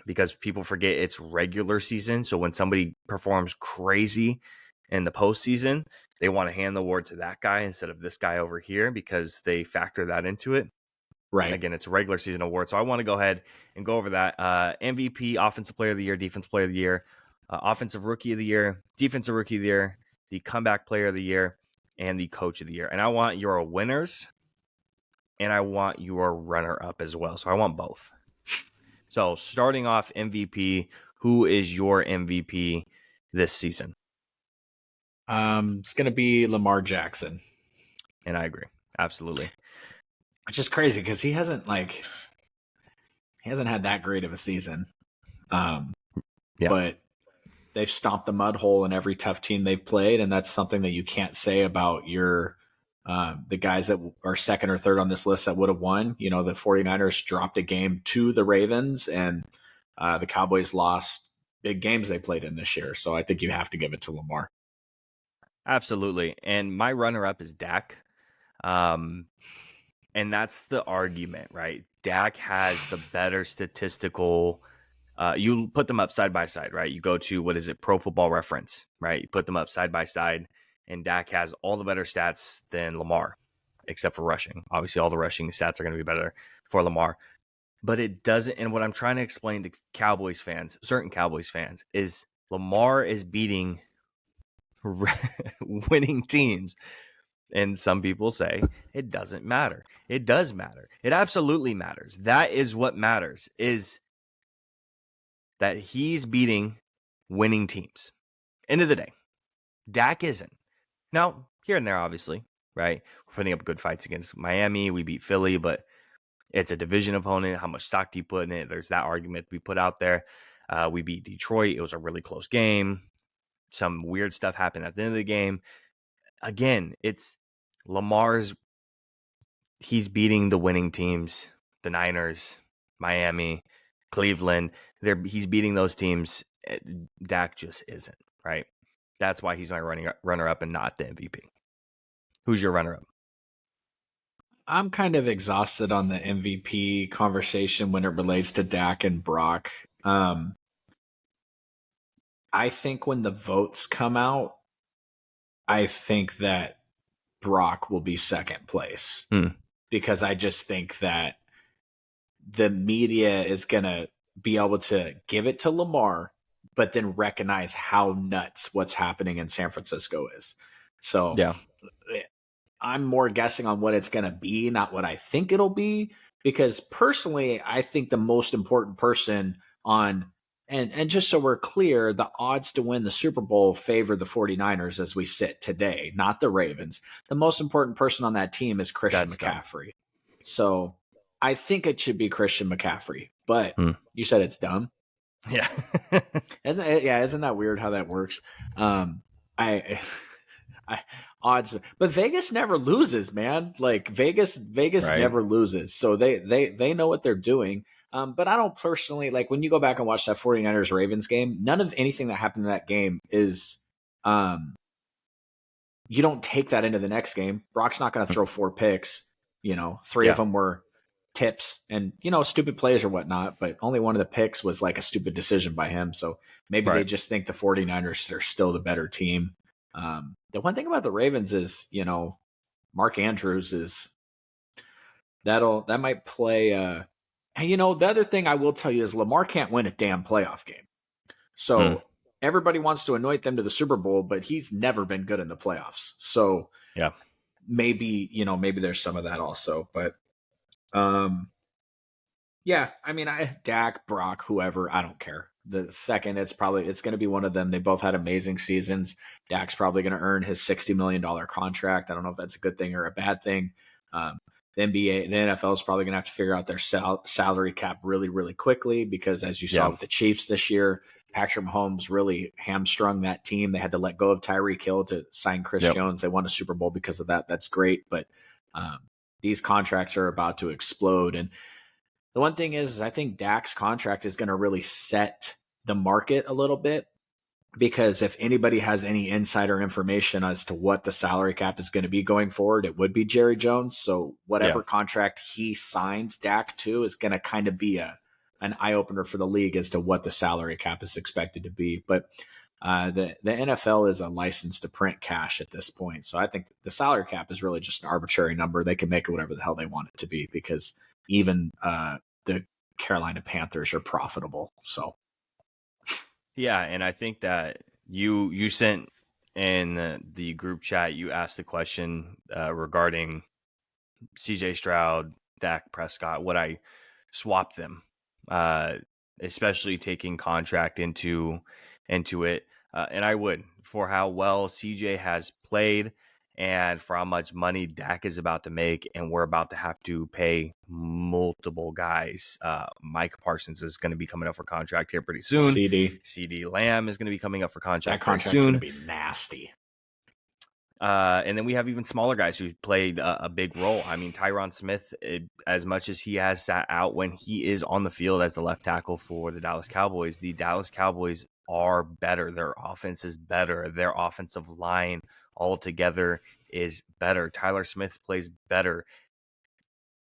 because people forget it's regular season. So when somebody performs crazy in the postseason, they want to hand the award to that guy instead of this guy over here because they factor that into it. Right. Again, it's a regular season award. So I want to go ahead and go over that. MVP, Offensive Player of the Year, Defensive Player of the Year, Offensive Rookie of the Year, Defensive Rookie of the Year, the Comeback Player of the Year, and the Coach of the Year. And I want your winners and I want your runner-up as well. So I want both. So starting off MVP, who is your MVP this season? It's going to be Lamar Jackson. And I agree. Absolutely. Which is crazy because he hasn't had that great of a season. But they've stomped the mud hole in every tough team they've played, and that's something that you can't say about the guys that are second or third on this list that would have won. You know, the 49ers dropped a game to the Ravens, and the Cowboys lost big games they played in this year. So I think you have to give it to Lamar. Absolutely. And my runner-up is Dak. And that's the argument, right? Dak has the better statistical. You put them up side by side, right? You go to, what is it, Pro Football Reference, right? You put them up side by side, and Dak has all the better stats than Lamar, except for rushing. Obviously, all the rushing stats are going to be better for Lamar. But it doesn't. And what I'm trying to explain to Cowboys fans, certain Cowboys fans, is Lamar is beating winning teams. And some people say it doesn't matter. It does matter. It absolutely matters. That is what matters, is that he's beating winning teams. End of the day, Dak isn't. Now, here and there, obviously, right? We're putting up good fights against Miami. We beat Philly, but it's a division opponent. How much stock do you put in it? There's that argument we put out there. We beat Detroit. It was a really close game. Some weird stuff happened at the end of the game. Again, it's Lamar's. He's beating the winning teams, the Niners, Miami, Cleveland. He's beating those teams. Dak just isn't, right? That's why he's my runner-up and not the MVP. Who's your runner-up? I'm kind of exhausted on the MVP conversation when it relates to Dak and Brock. I think when the votes come out, I think that Brock will be second place because I just think that the media is going to be able to give it to Lamar, but then recognize how nuts what's happening in San Francisco is. So Yeah. I'm more guessing on what it's going to be, not what I think it'll be, because personally, I think the most important person on, and just so we're clear, the odds to win the Super Bowl favor the 49ers as we sit today, not the Ravens. The most important person on that team is Christian McCaffrey. So I think it should be Christian McCaffrey, but you said it's dumb. Yeah. Isn't that weird how that works? Odds, but Vegas never loses, man. Like Vegas right. Never loses. So they know what they're doing. But I don't personally like when you go back and watch that 49ers Ravens game, none of anything that happened in that game is you don't take that into the next game. Brock's not going to throw 4 picks, three of them were tips and, stupid plays or whatnot, but only one of the picks was like a stupid decision by him. So maybe they just think the 49ers are still the better team. The one thing about the Ravens is, Mark Andrews is that might play. And the other thing I will tell you is Lamar can't win a damn playoff game. So everybody wants to anoint them to the Super Bowl, but he's never been good in the playoffs. So maybe there's some of that also, but Dak, Brock, whoever, I don't care. the second, it's going to be one of them. They both had amazing seasons. Dak's probably going to earn his $60 million contract. I don't know if that's a good thing or a bad thing. The NFL is probably going to have to figure out their salary cap really, really quickly because, as you saw with the Chiefs this year, Patrick Mahomes really hamstrung that team. They had to let go of Tyreek Hill to sign Chris Jones. They won a Super Bowl because of that. That's great, but these contracts are about to explode. And the one thing is, I think Dak's contract is going to really set the market a little bit, because if anybody has any insider information as to what the salary cap is going to be going forward, it would be Jerry Jones. So whatever contract he signs Dak to is going to kind of be an eye opener for the league as to what the salary cap is expected to be. But the NFL is a license to print cash at this point. So I think the salary cap is really just an arbitrary number. They can make it whatever the hell they want it to be, because even the Carolina Panthers are profitable. So, yeah, and I think that you sent in the group chat, you asked the question regarding CJ Stroud, Dak Prescott, would I swap them, especially taking contract into it, and I would, for how well CJ has played and for how much money Dak is about to make, and we're about to have to pay multiple guys. Mike Parsons is going to be coming up for contract here pretty soon. CD Lamb is going to be coming up for contract. That contract's going to be nasty. And then we have even smaller guys who played a big role. I mean, Tyron Smith, as much as he has sat out when he is on the field as the left tackle for the Dallas Cowboys are better. Their offense is better. Their offensive line altogether is better. Tyler Smith plays better.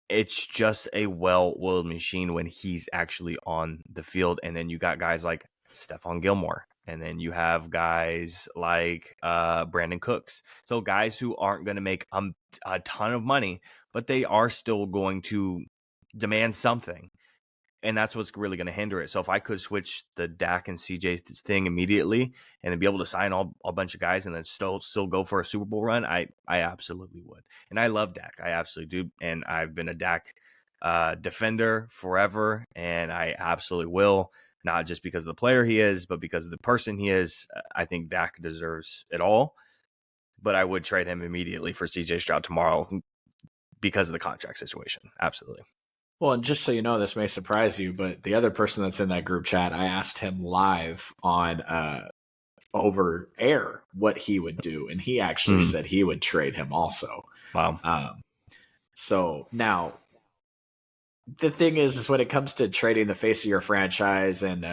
It's just a well-oiled machine when he's actually on the field. And then you got guys like Stephon Gilmore. And then you have guys like Brandon Cooks. So guys who aren't going to make a ton of money, but they are still going to demand something. And that's what's really going to hinder it. So if I could switch the Dak and CJ thing immediately and then be able to sign a bunch of guys and then still go for a Super Bowl run, I absolutely would. And I love Dak. I absolutely do. And I've been a Dak defender forever, and I absolutely will. Not just because of the player he is, but because of the person he is. I think Dak deserves it all. But I would trade him immediately for CJ Stroud tomorrow because of the contract situation. Absolutely. Well, and just so you know, this may surprise you, but the other person that's in that group chat, I asked him live on over air what he would do, and he actually said he would trade him also. Wow. So now, the thing is when it comes to trading the face of your franchise, and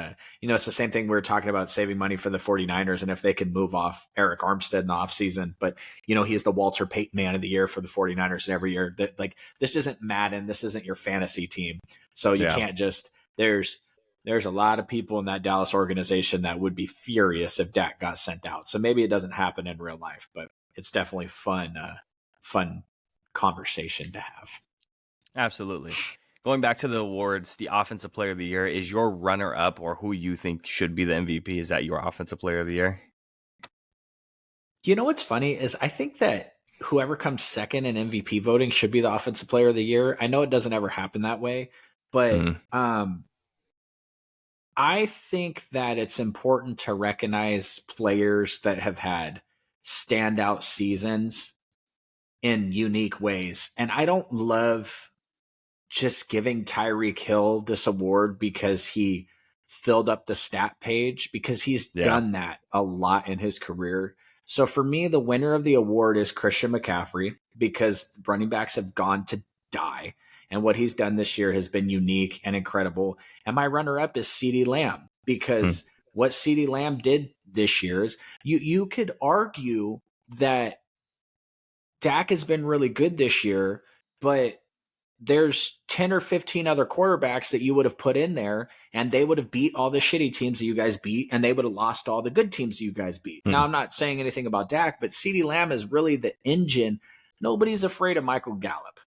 it's the same thing we were talking about, saving money for the 49ers, and if they can move off Eric Armstead in the offseason, but he's the Walter Payton Man of the Year for the 49ers every year. That, like, this isn't Madden, this isn't your fantasy team, so you can't just there's a lot of people in that Dallas organization that would be furious if Dak got sent out. So maybe it doesn't happen in real life, but it's definitely fun conversation to have. Absolutely. Going back to the awards, the Offensive Player of the Year, is your runner-up, or who you think should be the MVP, is that your Offensive Player of the Year? You know what's funny is I think that whoever comes second in MVP voting should be the Offensive Player of the Year. I know it doesn't ever happen that way, but I think that it's important to recognize players that have had standout seasons in unique ways. And I don't love just giving Tyreek Hill this award because he filled up the stat page, because he's done that a lot in his career. So for me, the winner of the award is Christian McCaffrey, because running backs have gone to die. And what he's done this year has been unique and incredible. And my runner-up is CeeDee Lamb, because what CeeDee Lamb did this year is you could argue that Dak has been really good this year, but there's 10 or 15 other quarterbacks that you would have put in there, and they would have beat all the shitty teams that you guys beat, and they would have lost all the good teams that you guys beat. Now, I'm not saying anything about Dak, but CeeDee Lamb is really the engine. Nobody's afraid of Michael Gallup.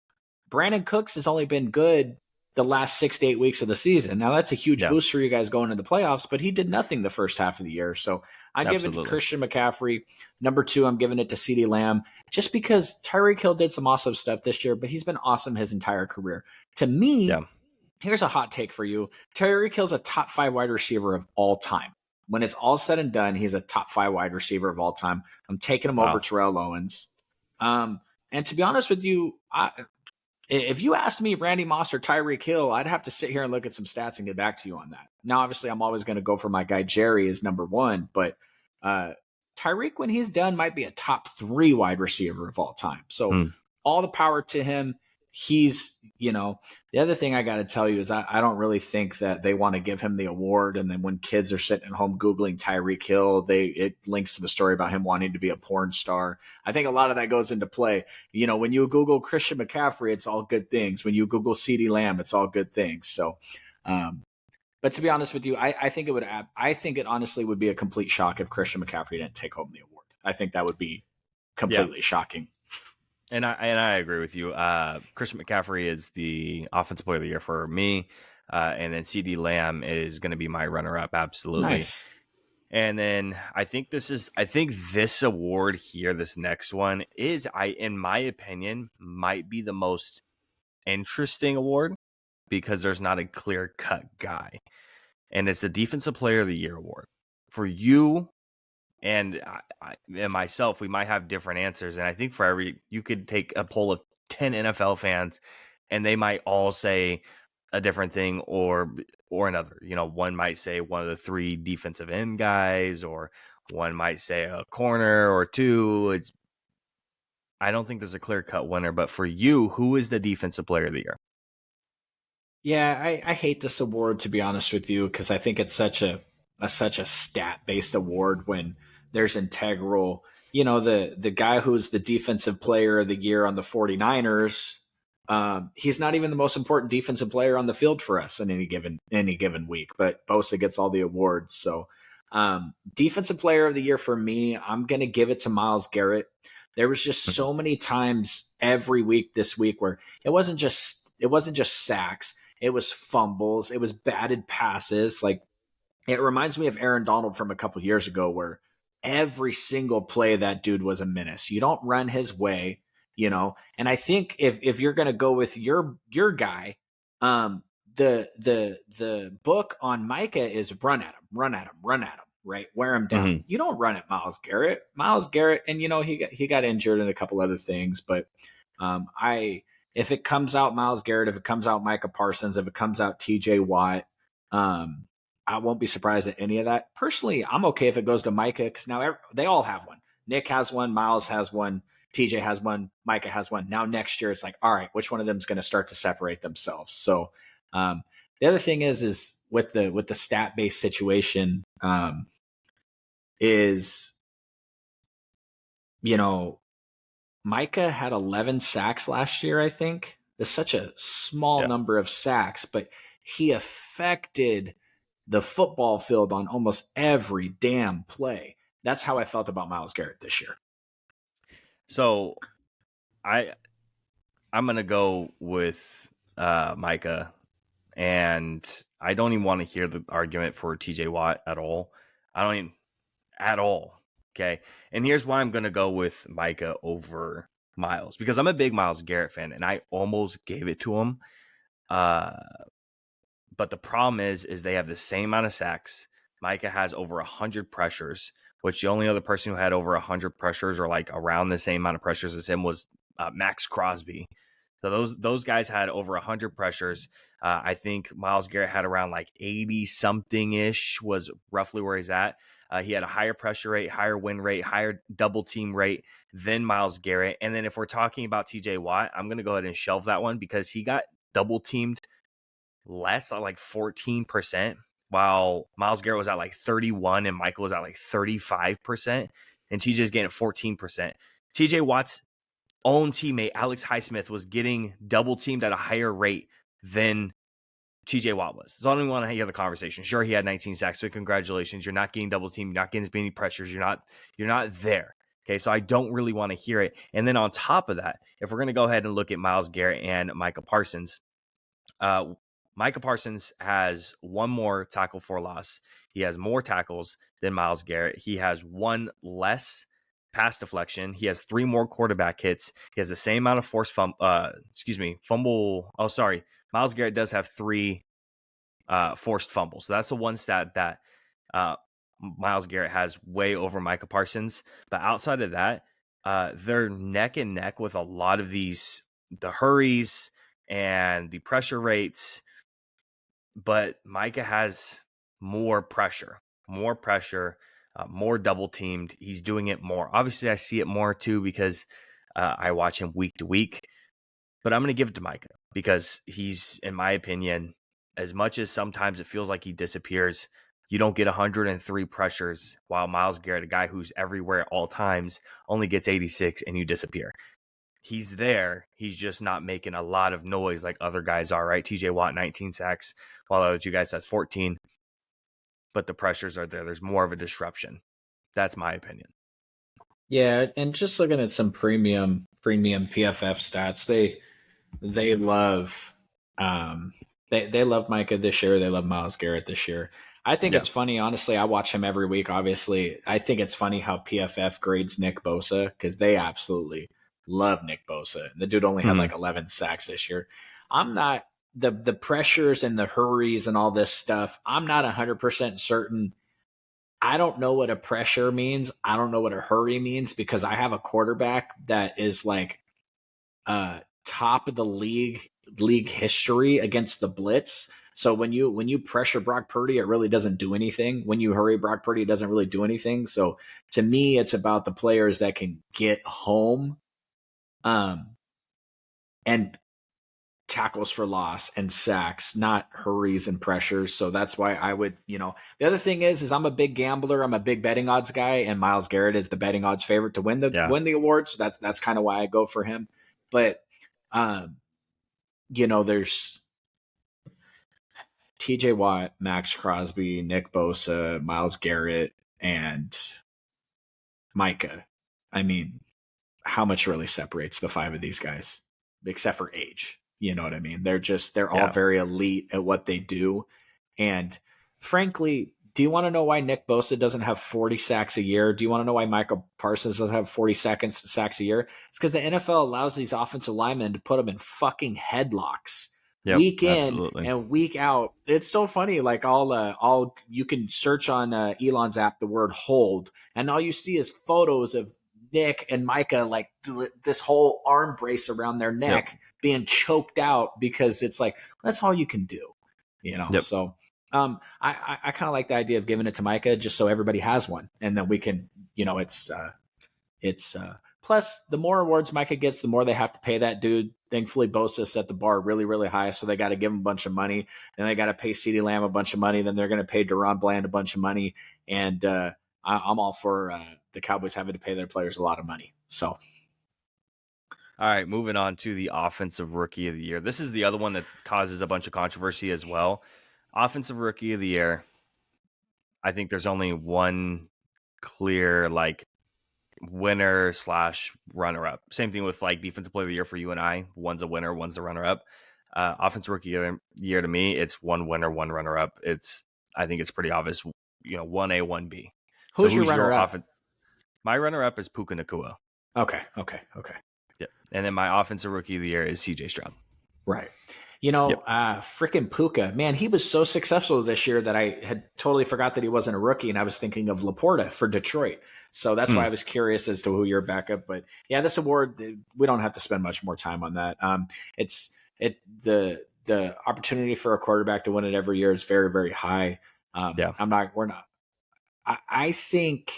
Brandon Cooks has only been good the last 6 to 8 weeks of the season. Now, that's a huge boost for you guys going into the playoffs, but he did nothing the first half of the year. So I'm giving it to Christian McCaffrey. Number 2, I'm giving it to CeeDee Lamb, just because Tyreek Hill did some awesome stuff this year, but he's been awesome his entire career. To me, Here's a hot take for you. Tyreek Hill's a top 5 wide receiver of all time. When it's all said and done, he's a top 5 wide receiver of all time. I'm taking him over Wow. Terrell Owens. And to be honest with you, if you asked me Randy Moss or Tyreek Hill, I'd have to sit here and look at some stats and get back to you on that. Now, obviously, I'm always going to go for my guy Jerry as number one, but Tyreek, when he's done, might be a top 3 wide receiver of all time. So all the power to him. He's, the other thing I got to tell you is I don't really think that they want to give him the award. And then when kids are sitting at home Googling Tyreek Hill, it links to the story about him wanting to be a porn star. I think a lot of that goes into play. When you Google Christian McCaffrey, it's all good things. When you Google CeeDee Lamb, it's all good things. So, but to be honest with you, I think it honestly would be a complete shock if Christian McCaffrey didn't take home the award. I think that would be completely shocking. And I agree with you. Christian McCaffrey is the offensive player of the year for me. And then CeeDee Lamb is going to be my runner-up. Absolutely. Nice. And then I think this award here, this next one is, in my opinion, might be the most interesting award because there's not a clear-cut guy. And it's the Defensive Player of the Year award. For you and I and myself, we might have different answers. And I think you could take a poll of 10 NFL fans and they might all say a different thing or another. One might say one of the 3 defensive end guys, or one might say a corner or 2. I don't think there's a clear-cut winner, but for you, who is the Defensive Player of the Year? Yeah, I hate this award, to be honest with you, because I think it's such a stat-based award when there's integral. The guy who's the defensive player of the year on the 49ers, he's not even the most important defensive player on the field for us in any given week, but Bosa gets all the awards. So defensive player of the year for me, I'm going to give it to Myles Garrett. There was just so many times every week this week where it wasn't just sacks. It was fumbles. It was batted passes. Like, it reminds me of Aaron Donald from a couple years ago, where every single play that dude was a menace. You don't run his way, And I think if you're going to go with your guy, the book on Micah is run at him, right? Wear him down. Mm-hmm. You don't run at Myles Garrett, and he got injured and a couple other things, but if it comes out Myles Garrett, if it comes out Micah Parsons, if it comes out TJ Watt, I won't be surprised at any of that. Personally, I'm okay if it goes to Micah because now they all have one. Nick has one, Myles has one, TJ has one, Micah has one. Now next year it's like, all right, which one of them is going to start to separate themselves? So the other thing is with the stat based situation is Micah had 11 sacks last year, I think. It's such a small number of sacks, but he affected the football field on almost every damn play. That's how I felt about Myles Garrett this year. So I'm going to go with Micah, and I don't even want to hear the argument for TJ Watt at all. I don't even at all. Okay. And here's why I'm going to go with Micah over Myles, because I'm a big Myles Garrett fan and I almost gave it to him. But the problem is they have the same amount of sacks. Micah has over 100 pressures, which the only other person who had over 100 pressures or like around the same amount of pressures as him was Max Crosby. So those guys had over 100 pressures. I think Myles Garrett had around like 80 something ish was roughly where he's at. He had a higher pressure rate, higher win rate, higher double team rate than Myles Garrett. And then if we're talking about TJ Watt, I'm going to go ahead and shelve that one because he got double teamed less at like 14%, while Myles Garrett was at like 31 and Michael was at like 35%, and TJ's getting 14%. TJ Watt's own teammate, Alex Highsmith, was getting double teamed at a higher rate than TJ Watt was. So I don't even want to hear the conversation. Sure, he had 19 sacks, so congratulations. You're not getting double teamed. You're not getting as many pressures. You're not there. Okay, so I don't really want to hear it. And then on top of that, if we're going to go ahead and look at Myles Garrett and Micah Parsons, Micah Parsons has one more tackle for loss. He has more tackles than Myles Garrett. He has one less pass deflection. He has 3 more quarterback hits. He has the same amount of fumble. Oh, sorry. Myles Garrett does have 3 forced fumbles. So that's the one stat that Myles Garrett has way over Micah Parsons. But outside of that, they're neck and neck with a lot of the hurries and the pressure rates. But Micah has more pressure, more double teamed. He's doing it more. Obviously, I see it more too because I watch him week to week. But I'm going to give it to Micah because he's, in my opinion, as much as sometimes it feels like he disappears, you don't get 103 pressures while Myles Garrett, a guy who's everywhere at all times, only gets 86 and you disappear. He's there. He's just not making a lot of noise like other guys are, right? TJ Watt, 19 sacks, while the other 2 guys have 14. But the pressures are there. There's more of a disruption. That's my opinion. Yeah, and just looking at some premium PFF stats, they love they love Micah this year. They love Myles Garrett this year. I think it's funny, honestly. I watch him every week. Obviously, I think it's funny how PFF grades Nick Bosa because they absolutely love Nick Bosa. The dude only had like 11 sacks this year. I'm not the pressures and the hurries and all this stuff. I'm not 100% certain. I don't know what a pressure means. I don't know what a hurry means because I have a quarterback that is like top of the league history against the blitz. So when you pressure Brock Purdy, it really doesn't do anything. When you hurry Brock Purdy, it doesn't really do anything. So to me, it's about the players that can get home, and tackles for loss and sacks, not hurries and pressures. So that's why I would, the other thing is I'm a big gambler. I'm a big betting odds guy, and Myles Garrett is the betting odds favorite to win the award. So that's kind of why I go for him. But, there's TJ Watt, Max Crosby, Nick Bosa, Myles Garrett, and Micah. I mean, how much really separates the 5 of these guys, except for age? You know what I mean? They're all very elite at what they do. And frankly, do you want to know why Nick Bosa doesn't have 40 sacks a year? Do you want to know why Micah Parsons doesn't have 40 sacks a year? It's because the NFL allows these offensive linemen to put them in fucking headlocks week in and week out. It's so funny. Like all you can search on Elon's app the word hold, and all you see is photos of Nick and Micah, like this whole arm brace around their neck being choked out because it's like, that's all you can do, So I kind of like the idea of giving it to Micah just so everybody has one. And then we can, it's plus the more awards Micah gets, the more they have to pay that dude. Thankfully, Bosa set the bar really, really high. So they got to give him a bunch of money. Then they got to pay CeeDee Lamb a bunch of money. Then they're going to pay Deron Bland a bunch of money. And I'm all for the Cowboys having to pay their players a lot of money. So, all right, moving on to the Offensive Rookie of the Year. This is the other one that causes a bunch of controversy as well. Offensive Rookie of the Year. I think there's only one clear winner / runner-up. Same thing with Defensive Player of the Year for you and I. One's a winner, one's a runner-up. Offensive Rookie of the Year to me, it's one winner, one runner-up. I think it's pretty obvious. 1A, 1B. Who's your runner-up? My runner-up is Puka Nacua. Okay. Yep. And then my Offensive Rookie of the Year is CJ Stroud. Right. Freaking Puka, man, he was so successful this year that I had totally forgot that he wasn't a rookie, and I was thinking of Laporta for Detroit. So that's why I was curious as to who your backup. But yeah, this award, we don't have to spend much more time on that. The opportunity for a quarterback to win it every year is very, very high. I think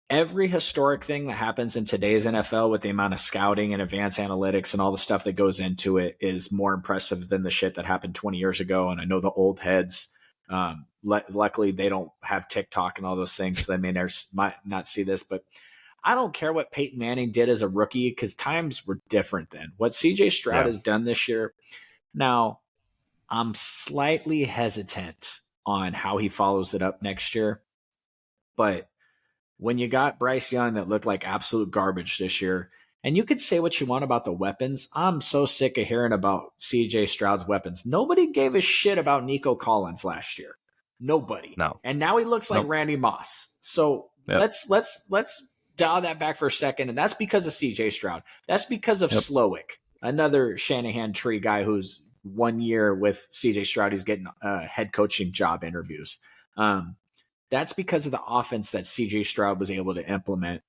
every historic thing that happens in today's NFL with the amount of scouting and advanced analytics and all the stuff that goes into it is more impressive than the shit that happened 20 years ago. And I know the old heads, luckily they don't have TikTok and all those things, so they might not see this, but I don't care what Peyton Manning did as a rookie because times were different then. What CJ Stroud has done this year, now I'm slightly hesitant on how he follows it up next year, but when you got Bryce Young that looked like absolute garbage this year, and you could say what you want about the weapons, I'm so sick of hearing about CJ Stroud's weapons. Nobody gave a shit about Nico Collins last year. Nobody. No. And now he looks like Randy Moss. So let's dial that back for a second, and that's because of CJ Stroud. That's because of Yep. Slowick, another Shanahan tree guy who's 1 year with CJ Stroud. He's getting head coaching job interviews. That's because of the offense that CJ Stroud was able to implement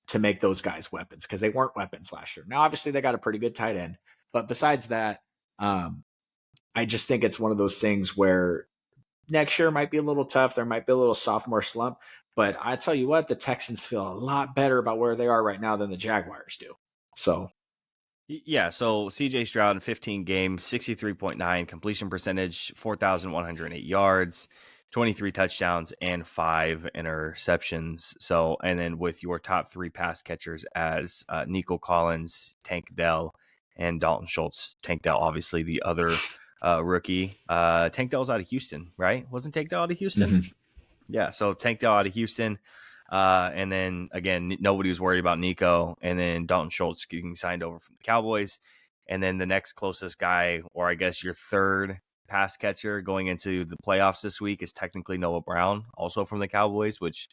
to make those guys weapons, because they weren't weapons last year. Now, obviously, they got a pretty good tight end, but besides that, I just think it's one of those things where next year might be a little tough. There might be a little sophomore slump, but I tell you what, the Texans feel a lot better about where they are right now than the Jaguars do. So, Yeah, so CJ Stroud in 15 games, 63.9 completion percentage, 4,108 yards, 23 touchdowns, and 5 interceptions. So, and then with your top 3 pass catchers as Nico Collins, Tank Dell, and Dalton Schultz. Tank Dell, obviously the other rookie. Tank Dell's out of Houston, right? Wasn't Tank Dell out of Houston? mhm. Yeah, so Tank Dell out of Houston. And then again, nobody was worried about Nico. And then Dalton Schultz getting signed over from the Cowboys. And then the next closest guy, or I guess your third pass catcher going into the playoffs this week, is technically Noah Brown, also from the Cowboys, which,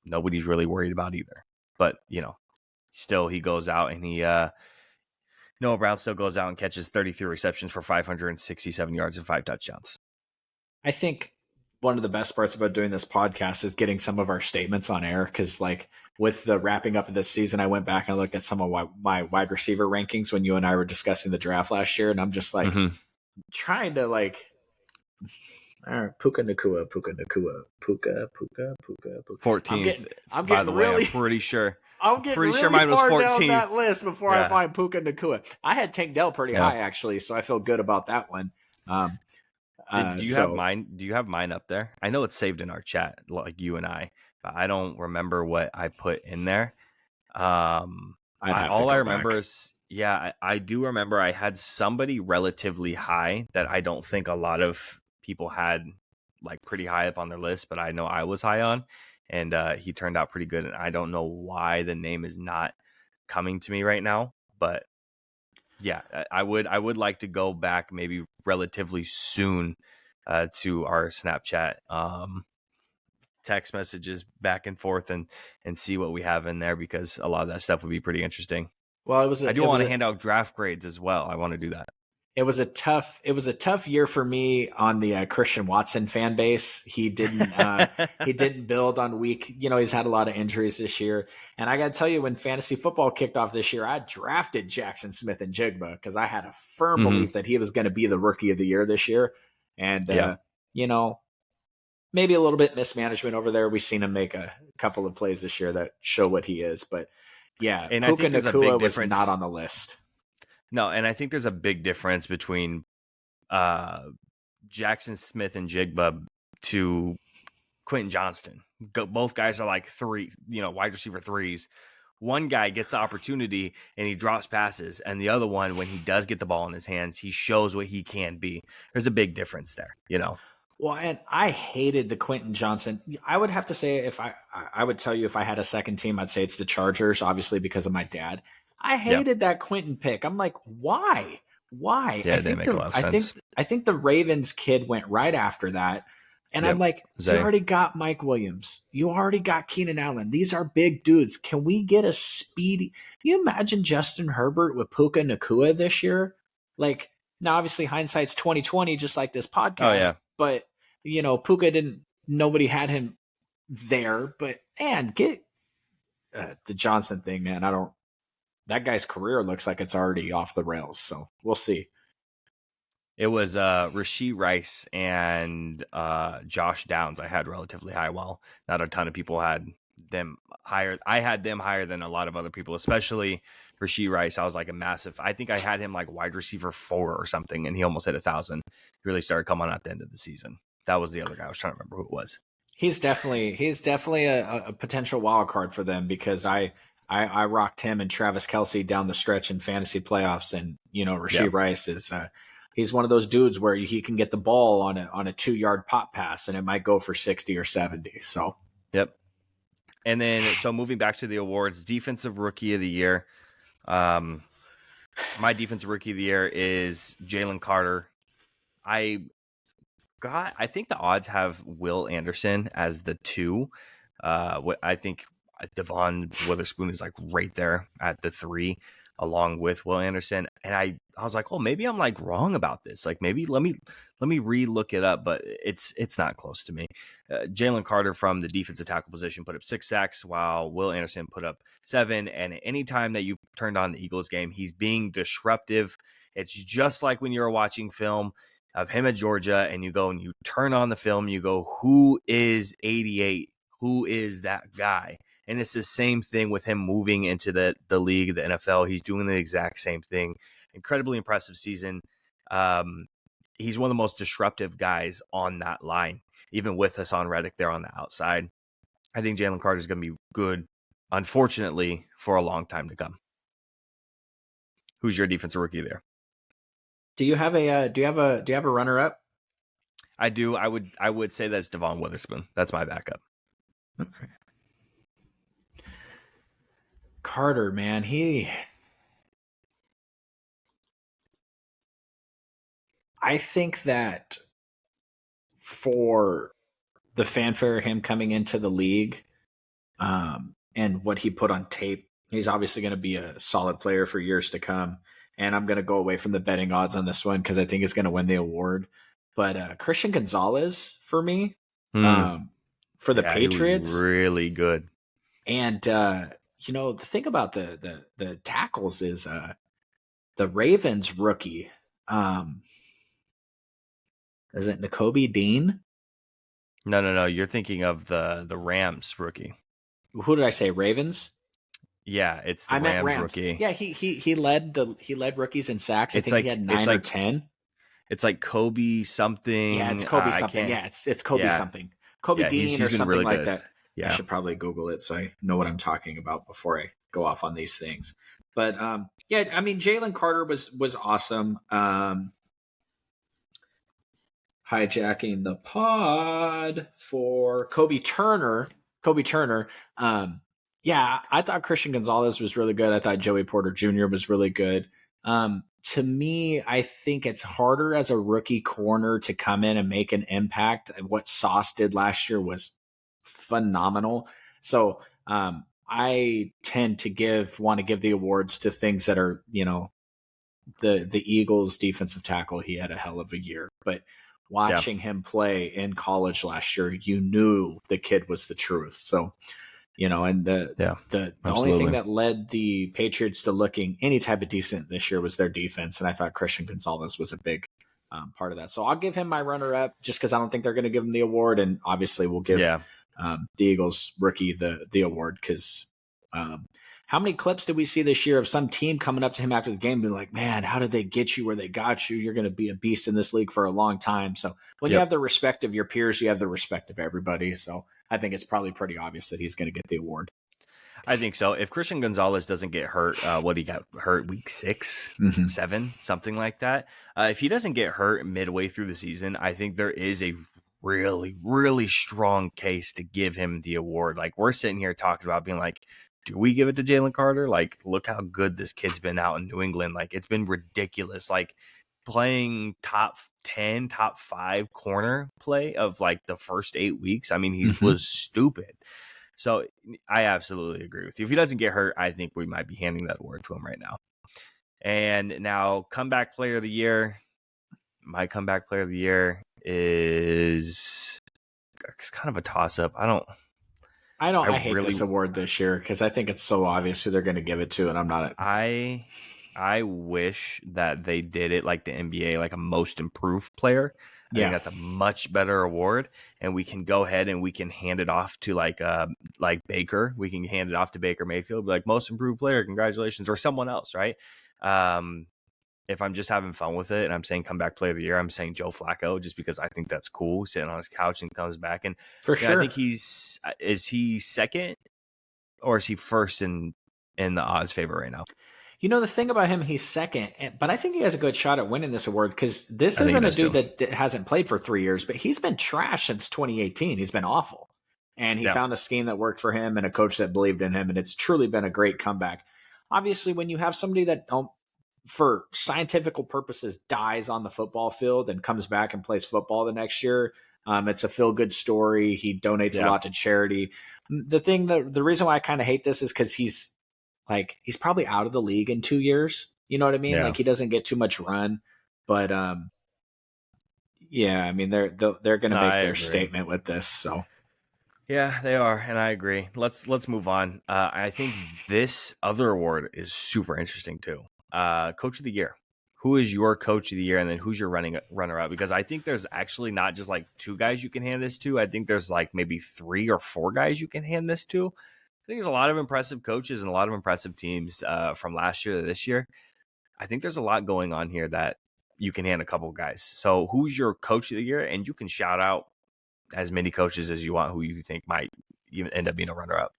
nobody's really worried about either. But, still he goes out and Noah Brown still goes out and catches 33 receptions for 567 yards and 5 touchdowns. I think one of the best parts about doing this podcast is getting some of our statements on air, because like with the wrapping up of this season, I went back and looked at some of my wide receiver rankings when you and I were discussing the draft last year, and I'm just like trying to like, all right, Puka Nakua, Puka Nakua, Puka, Puka, Puka, Puka. 14th, I'm by getting the way, really, I'm pretty sure. I'm getting Pretty really sure mine was far down 14th. that list before I Yeah. find Puka Nakua. I had Tank Dell pretty Yeah. high actually, so I feel good about that one. Do you have mine? Do you have mine up there? I know it's saved in our chat, like you and I, but I don't remember what I put in there. I'd have to All go I remember back. is, I do remember I had somebody relatively high that I don't think a lot of people had, like pretty high up on their list, but I know I was high on, and he turned out pretty good. And I don't know why the name is not coming to me right now, but yeah, I would like to go back maybe relatively soon to our Snapchat text messages back and forth and see what we have in there, because a lot of that stuff would be pretty interesting. Well, I do want to hand out draft grades as well. I want to do that. it was a tough year for me on the Christian Watson fan base. He didn't build on week. He's had a lot of injuries this year, and I got to tell you, when fantasy football kicked off this year, I drafted Jackson Smith and Jigba because I had a firm belief that he was going to be the rookie of the year this year, and Yeah. Maybe a little bit mismanagement over there. We've seen him make a couple of plays this year that show what he is, but yeah, And I Puka think there's a big Nakua was difference. not on the list. No, and I think there's a big difference between Jackson Smith and Jigba to Quentin Johnston. Both guys are like wide receiver threes. One guy gets the opportunity and he drops passes, and the other one, when he does get the ball in his hands, he shows what he can be. There's a big difference there, Well, and I hated the Quentin Johnson. I would have to say, if I would tell you if I had a second team, I'd say it's the Chargers, obviously because of my dad. I hated that Quentin pick. I'm like, why? Why? Yeah, it didn't make a lot of sense. I think the Ravens kid went right after that. And I'm like, Zay. You already got Mike Williams. You already got Keenan Allen. These are big dudes. Can we get a speedy? Can you imagine Justin Herbert with Puka Nakua this year? Like, now obviously hindsight's 2020, just like this podcast. Oh, yeah. But Puka nobody had him there. But man, get the Johnson thing, man. That guy's career looks like it's already off the rails. So we'll see. It was Rashee Rice and Josh Downs I had relatively high. Well, not a ton of people had them higher. I had them higher than a lot of other people, especially Rashee Rice. I was like I think I had him like wide receiver 4 or something, and he almost hit 1,000. He really started coming at the end of the season. That was the other guy. I was trying to remember who it was. He's definitely a potential wild card for them, because I rocked him and Travis Kelce down the stretch in fantasy playoffs, and Rashee Rice is he's one of those dudes where he can get the ball on a 2-yard pop pass and it might go for 60 or 70. So and then moving back to the awards, defensive rookie of the year. My defensive rookie of the year is Jalen Carter. I think the odds have Will Anderson as the 2. I think Devon Witherspoon is like right there at the 3, along with Will Anderson. And I was like, oh, maybe I'm like wrong about this. Like maybe let me re-look it up, but it's not close to me. Jalen Carter from the defensive tackle position put up 6 sacks, while Will Anderson put up 7. And anytime that you turned on the Eagles game, he's being disruptive. It's just like when you're watching film of him at Georgia and you go and you turn on the film, you go, who is 88? Who is that guy? And it's the same thing with him moving into the league, the NFL. He's doing the exact same thing. Incredibly impressive season. He's one of the most disruptive guys on that line, even with Hassan Reddick there on the outside. I think Jalen Carter is going to be good, unfortunately, for a long time to come. Who's your defensive rookie there? Do you have a runner up? I do. I would say that's Devon Witherspoon. That's my backup. Okay. Carter, man, I think that for the fanfare of him coming into the league, and what he put on tape, he's obviously going to be a solid player for years to come. And I'm going to go away from the betting odds on this one because I think he's going to win the award. But Christian Gonzalez for me, for the Patriots, he was really good. And the thing about the tackles is the Ravens rookie. Is it Nakobe Dean? No. You're thinking of the Rams rookie. Who did I say? Ravens? Yeah, it's the Rams rookie. Yeah, he led rookies in sacks. I think he had 9 or 10. It's like Kobe something. Yeah, it's Kobe something. Yeah, it's Kobe something. Kobe Dean he's or something really like that. Yeah. I should probably Google it so I know what I'm talking about before I go off on these things. But Jalen Carter was awesome. Hijacking the pod for Kobe Turner. I thought Christian Gonzalez was really good. I thought Joey Porter Jr. was really good. To me, I think it's harder as a rookie corner to come in and make an impact. What Sauce did last year was phenomenal. So I tend to want to give the awards to things that are, the Eagles defensive tackle. He had a hell of a year, but watching him play in college last year, you knew the kid was the truth. So, and the only thing that led the Patriots to looking any type of decent this year was their defense. And I thought Christian Gonzalez was a big part of that. So I'll give him my runner up just because I don't think they're going to give him the award. And obviously we'll give the Eagles rookie the award because how many clips did we see this year of some team coming up to him after the game being like, man, how did they get you where they got you? You're going to be a beast in this league for a long time. So when you have the respect of your peers, you have the respect of everybody. So I think it's probably pretty obvious that he's going to get the award. I think so. If Christian Gonzalez doesn't get hurt, he got hurt week 6, 7, something like that. If he doesn't get hurt midway through the season, I think there is a really, really strong case to give him the award. Like we're sitting here talking about being like, do we give it to Jalen Carter? Like, look how good this kid's been out in New England. Like, it's been ridiculous. Like, playing top 10, top 5 corner play of like the first 8 weeks. I mean, he was stupid. So I absolutely agree with you. If he doesn't get hurt, I think we might be handing that award to him right now. And now, comeback player of the year. My comeback player of the year is kind of a toss-up. I hate this award this year because I think it's so obvious who they're going to give it to, and I'm not. I wish that they did it like the NBA, like a most improved player. I think that's a much better award, and we can go ahead and we can hand it off to like Baker. We can hand it off to Baker Mayfield, be like most improved player, congratulations, or someone else, right? If I'm just having fun with it and I'm saying comeback player of the year, I'm saying Joe Flacco just because I think that's cool, sitting on his couch and comes back. And for sure, I think is he second or is he first in the odds favor right now? The thing about him, he's second, but I think he has a good shot at winning this award because this isn't a dude that hasn't played for 3 years, but he's been trash since 2018. He's been awful. And he found a scheme that worked for him and a coach that believed in him, and it's truly been a great comeback. Obviously, when you have somebody that for scientific purposes dies on the football field and comes back and plays football the next year, It's a feel good story. He donates a Yeah. lot to charity. The reason why I kind of hate this is because he's probably out of the league in 2 years. You know what I mean? Yeah. Like he doesn't get too much run, but yeah, I mean they're going to No, make I their agree. statement with this. So Yeah, they are, and I agree. Let's move on. I think this other award is super interesting too. Coach of the year. Who is your coach of the year, and then who's your runner up? Because I think there's actually not just like two guys you can hand this to. I think there's like maybe 3 or 4 guys you can hand this to. I think there's a lot of impressive coaches and a lot of impressive teams from last year to this year. I think there's a lot going on here that you can hand a couple guys. So who's your coach of the year? And you can shout out as many coaches as you want who you think might even end up being a runner up.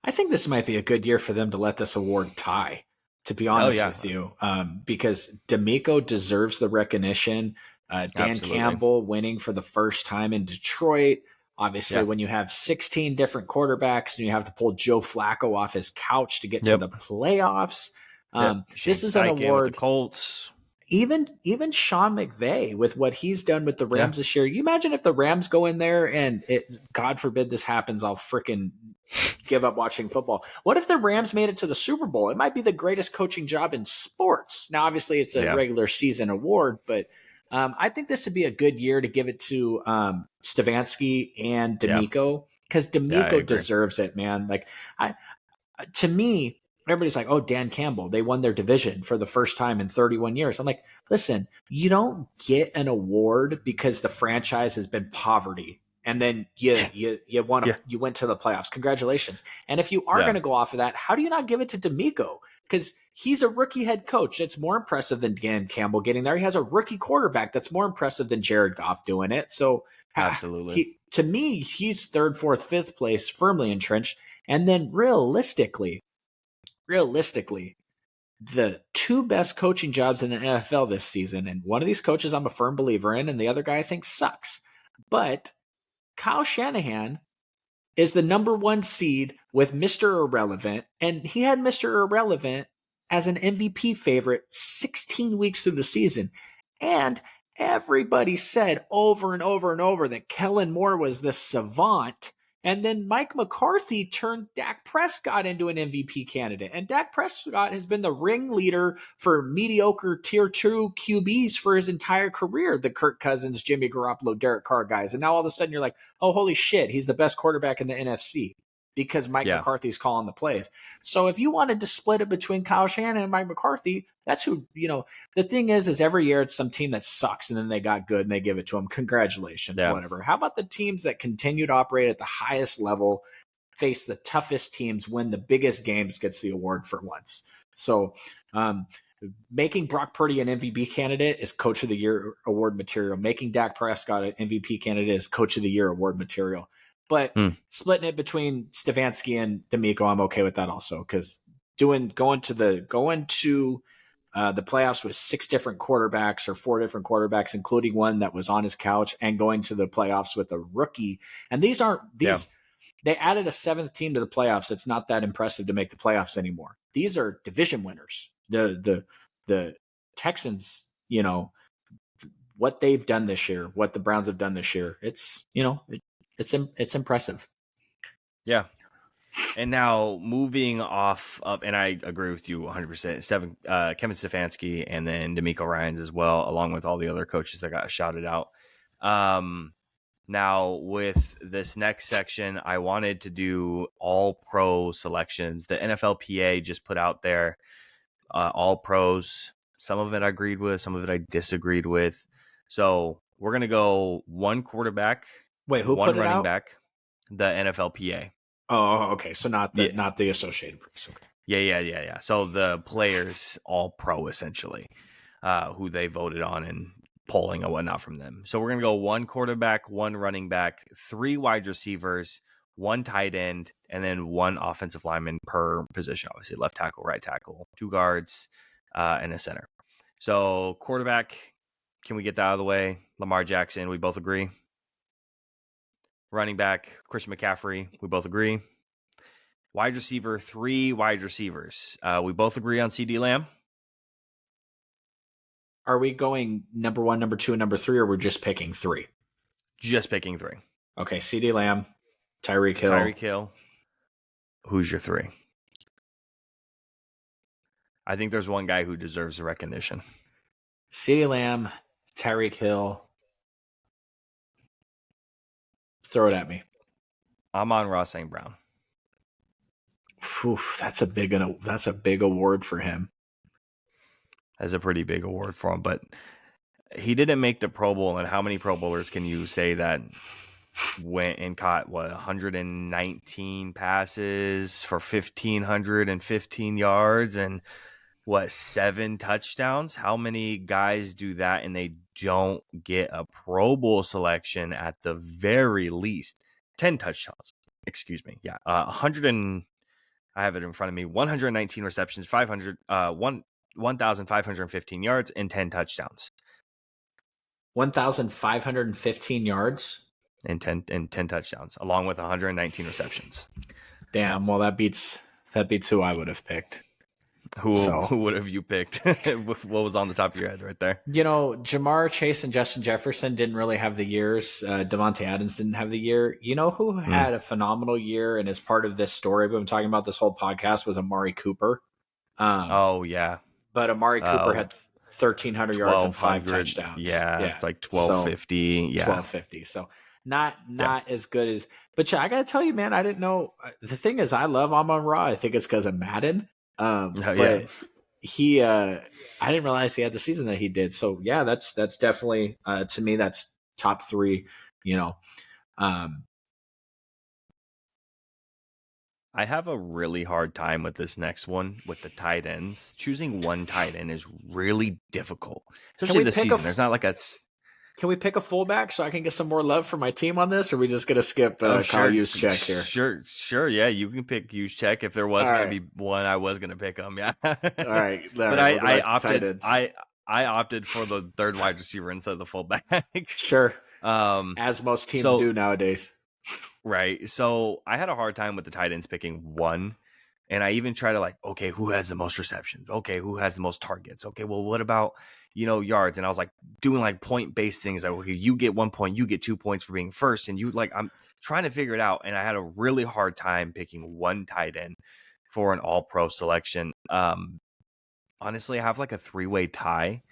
I think this might be a good year for them to let this award tie, to be Oh honest yeah, with you, because D'Amico deserves the recognition. Dan absolutely. Campbell winning for the first time in Detroit. Obviously, Yeah. when you have 16 different quarterbacks and you have to pull Joe Flacco off his couch to get to Yep. the playoffs, Yep. Shane this is an Steichen with the award. Colts. Even Sean McVay with what he's done with the Yeah. Rams this year. You imagine if the Rams go in there and God forbid this happens, I'll freaking give up watching football. What if the Rams made it to the Super Bowl? It might be the greatest coaching job in sports. Now, obviously, it's a Yeah. regular season award, but I think this would be a good year to give it to Stefanski and Yeah. D'Amico because Yeah. I D'Amico agree. deserves it, man. Like I, to me, everybody's like, oh, Dan Campbell, they won their division for the first time in 31 years. I'm like, listen, you don't get an award because the franchise has been poverty. And then Yeah. you went to the playoffs. Congratulations. And if you are going Yeah. to go off of that, how do you not give it to D'Amico? Because he's a rookie head coach. That's more impressive than Dan Campbell getting there. He has a rookie quarterback. That's more impressive than Jared Goff doing it. So Absolutely. he, to me, he's third, fourth, fifth place, firmly entrenched. And then realistically, the 2 best coaching jobs in the NFL this season, and one of these coaches I'm a firm believer in, and the other guy I think sucks. But Kyle Shanahan is the number 1 seed with Mr. Irrelevant, and he had Mr. Irrelevant as an MVP favorite 16 weeks through the season. And everybody said over and over and over that Kellen Moore was this savant. And then Mike McCarthy turned Dak Prescott into an MVP candidate. And Dak Prescott has been the ringleader for mediocre tier 2 QBs for his entire career. The Kirk Cousins, Jimmy Garoppolo, Derek Carr guys. And now all of a sudden you're like, oh, holy shit, he's the best quarterback in the NFC because Mike Yeah. McCarthy's calling the plays. So if you wanted to split it between Kyle Shanahan and Mike McCarthy, that's who, the thing is every year it's some team that sucks and then they got good and they give it to them. Congratulations, Yeah. whatever. How about the teams that continue to operate at the highest level, face the toughest teams, win the biggest games, gets the award for once? So, making Brock Purdy an MVP candidate is Coach of the Year award material. Making Dak Prescott an MVP candidate is Coach of the Year award material. But splitting it between Stefanski and D'Amico, I'm okay with that also because going to the playoffs with 6 different quarterbacks or 4 different quarterbacks, including one that was on his couch, and going to the playoffs with a rookie. And these they added a 7th team to the playoffs. It's not that impressive to make the playoffs anymore. These are division winners. The Texans, what they've done this year, what the Browns have done this year, it's it's impressive. Yeah. And now moving off of, and I agree with you 100%, Kevin Stefanski and then D'Amico Ryans as well, along with all the other coaches that got shouted out. Now with this next section, I wanted to do all pro selections. The NFLPA just put out there all pros. Some of it I agreed with, some of it I disagreed with. So we're going to go 1 quarterback, Wait, who 1 put it running out? back, the NFLPA. Oh, okay. So not Yeah. the Associated Press. Okay. Yeah. So the players all pro essentially, who they voted on and polling and whatnot from them. So we're gonna go 1 quarterback, 1 running back, 3 wide receivers, 1 tight end, and then 1 offensive lineman per position. Obviously, left tackle, right tackle, 2 guards, and a center. So quarterback, can we get that out of the way? Lamar Jackson, we both agree. Running back, Christian McCaffrey, we both agree. Wide receiver, 3 wide receivers. We both agree on CeeDee Lamb. Are we going number 1, number 2, and number 3, or we're just picking 3? Just picking 3. Okay, CeeDee Lamb, Tyreek Hill. Tyreek Hill. Who's your 3? I think there's one guy who deserves the recognition. CeeDee Lamb, Tyreek Hill. Throw it at me. Amon-Ra St. Brown. Whew, that's a big award for him. That's a pretty big award for him, but he didn't make the Pro Bowl. And how many Pro Bowlers can you say that went and caught 119 passes for 1,515 yards and 7 touchdowns? How many guys do that and they don't get a Pro Bowl selection at the very least? 10 touchdowns. Excuse me. Yeah. 100 and I have it in front of me. 119 receptions, 1,515 yards and 10 touchdowns. 1,515 yards and 10 touchdowns, along with 119 receptions. Damn, well that beats who I would have picked. Who would have you picked? What was on the top of your head right there? Jamar Chase and Justin Jefferson didn't really have the years. Devontae Adams didn't have the year. You know who had a phenomenal year and is part of this story we've been talking about this whole podcast was Amari Cooper. Oh, yeah. But Amari Cooper had 1,300 yards and 5 touchdowns. Yeah, it's like 1,250. So, 1,250. So not as good as. But yeah, I got to tell you, man, I didn't know. The thing is, I love Amon-Ra. I think it's because of Madden. But he, I didn't realize he had the season that he did. So yeah, that's definitely to me that's top 3. I have a really hard time with this next one with the tight ends. Choosing one tight end is really difficult, especially this season. There's not like a. Can we pick a fullback so I can get some more love for my team on this? Or are we just going to skip Kyle Juszczyk here? Sure. Yeah, you can pick Juszczyk if there was going to be one. I was going to pick him. Yeah. All right. But I opted. I opted for the third wide receiver instead of the fullback. Sure. As most teams do nowadays. Right. So I had a hard time with the tight ends picking one. And I even try to okay, who has the most receptions? Okay, who has the most targets? Okay, well, what about, yards? And I was doing point-based things. Okay, you get 1 point, you get 2 points for being first. And I'm trying to figure it out. And I had a really hard time picking one tight end for an all-pro selection. Honestly, I have a 3-way tie.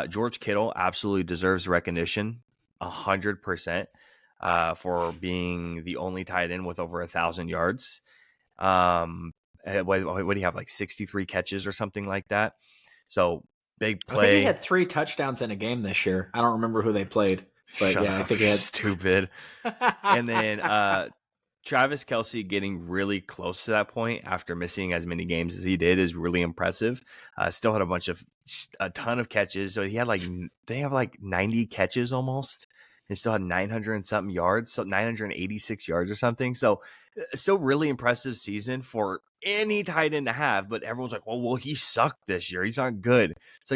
George Kittle absolutely deserves recognition 100%. For being the only tight end with over 1,000 yards. What do you have, 63 catches or something like that? So big play. I think he had 3 touchdowns in a game this year. I don't remember who they played, but I think he had. Stupid. And then Travis Kelce getting really close to that point after missing as many games as he did is really impressive. Still had a ton of catches. So he had they have 90 catches almost. And still had 900 and something yards, so 986 yards or something. So still really impressive season for any tight end to have. But everyone's like, well, he sucked this year. He's not good. It's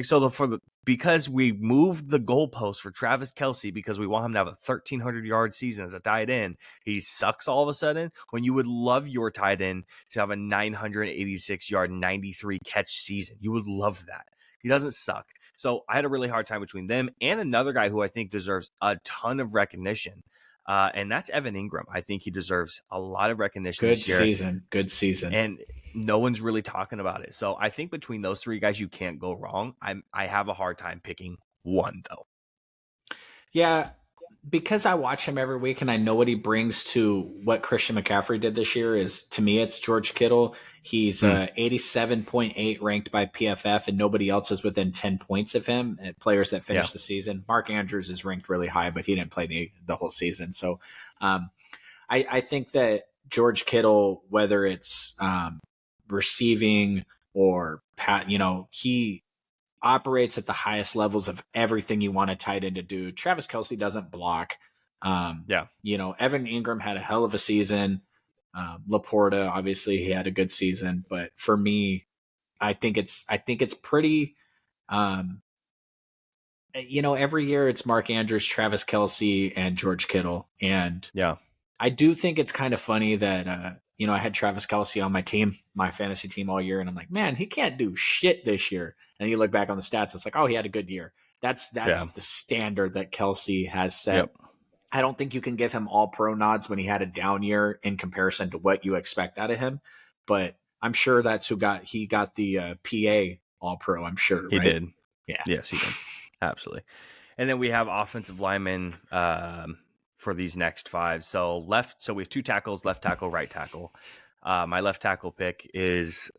because we moved the goalpost for Travis Kelce because we want him to have a 1,300 yard season as a tight end. He sucks all of a sudden when you would love your tight end to have a 986 yard, 93 catch season. You would love that. He doesn't suck. So I had a really hard time between them and another guy who I think deserves a ton of recognition, and that's Evan Ingram. I think he deserves a lot of recognition this year. Good season. And no one's really talking about it. So I think between those 3 guys, you can't go wrong. I have a hard time picking one, though. Yeah, because I watch him every week and I know what he brings to what Christian McCaffrey did this year is, to me, it's George Kittle. He's 87.8 ranked by PFF, and nobody else is within 10 points of him. Players that finished the season. Mark Andrews is ranked really high, but he didn't play the whole season. So I think that George Kittle, whether it's receiving or he operates at the highest levels of everything you want a tight end to do. Travis Kelce doesn't block. Evan Ingram had a hell of a season. Laporta, obviously, he had a good season, but for me, I think it's pretty. Every year it's Mark Andrews, Travis Kelce, and George Kittle, and I do think it's kind of funny that I had Travis Kelce on my team, my fantasy team all year, and I'm like, man, he can't do shit this year. And you look back on the stats, it's like, oh, he had a good year. That's the standard that Kelce has set. I don't think you can give him all pro nods when he had a down year in comparison to what you expect out of him. But I'm sure that's he got the PA all pro, I'm sure, He right? did. Yeah. Yes, he did. Absolutely. And then we have offensive linemen for these next five. So we have two tackles, left tackle, right tackle. My left tackle pick is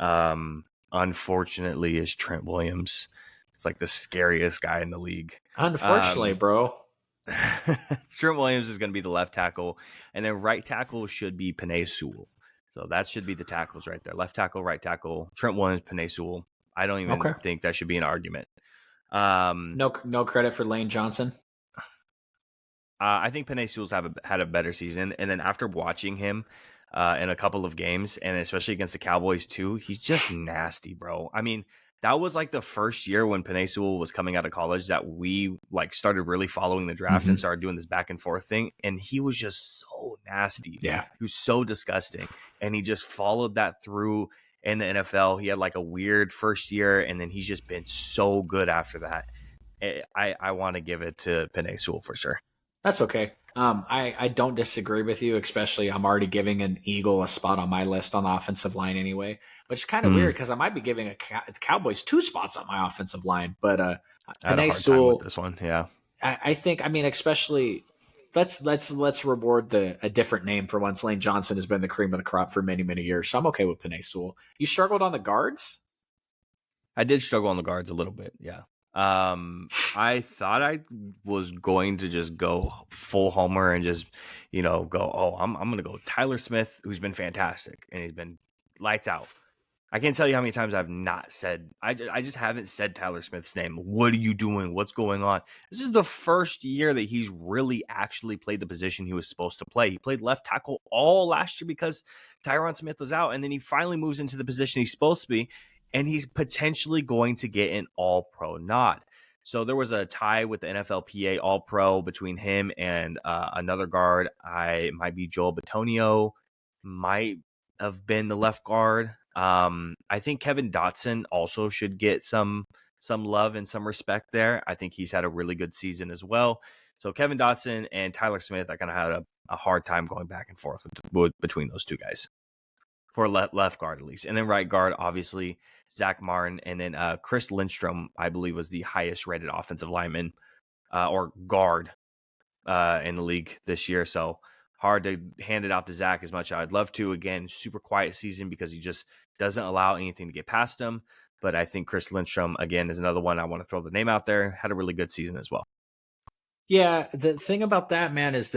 unfortunately is Trent Williams. It's like the scariest guy in the league. Unfortunately, bro. Trent Williams is going to be the left tackle, and then right tackle should be Penei Sewell. So that should be the tackles right there. Left tackle, right tackle, Trent Williams, Penei Sewell. I don't even Okay. think that should be an argument. No credit for Lane Johnson. I think Penei Sewell's had a better season, and then after watching him in a couple of games, and especially against the Cowboys too, he's just nasty, bro. I mean, that was like the first year when Penei Sewell was coming out of college that we like started really following the draft and started doing this back and forth thing, and he was just so nasty. Yeah. He was so disgusting, and he just followed that through in the NFL. He had like a weird first year, and then he's just been so good after that. I want to give it to Penei Sewell for sure. That's okay. I don't disagree with you, especially I'm already giving an Eagle a spot on my list on the offensive line anyway, which is kind of weird because I might be giving Cowboys 2 spots on my offensive line. But I had a Penei hard time with Sewell, this one. Yeah. I think, I mean, especially let's reward a different name for once. Lane Johnson has been the cream of the crop for many, many years. So I'm okay with Penei Sewell. You struggled on the guards? I did struggle on the guards a little bit. Yeah. I thought I was going to just go full homer and just, go, oh, I'm going to go Tyler Smith, who's been fantastic and he's been lights out. I can't tell you how many times I've not said, I just haven't said Tyler Smith's name. What are you doing? What's going on? This is the first year that he's really actually played the position he was supposed to play. He played left tackle all last year because Tyron Smith was out, and then he finally moves into the position he's supposed to be, and he's potentially going to get an all-pro nod. So there was a tie with the NFLPA all-pro between him and another guard. I might be Joel Bitonio, might have been the left guard. I think Kevin Dotson also should get some love and some respect there. I think he's had a really good season as well. So Kevin Dotson and Tyler Smith, I kind of had a hard time going back and forth between those two guys for left guard at least. And then right guard, obviously, Zach Martin. And then Chris Lindstrom, I believe, was the highest rated offensive lineman or guard in the league this year. So hard to hand it out to Zach as much as I'd love to. Again, super quiet season because he just doesn't allow anything to get past him. But I think Chris Lindstrom, again, is another one I want to throw the name out there. Had a really good season as well. Yeah, the thing about that, man, is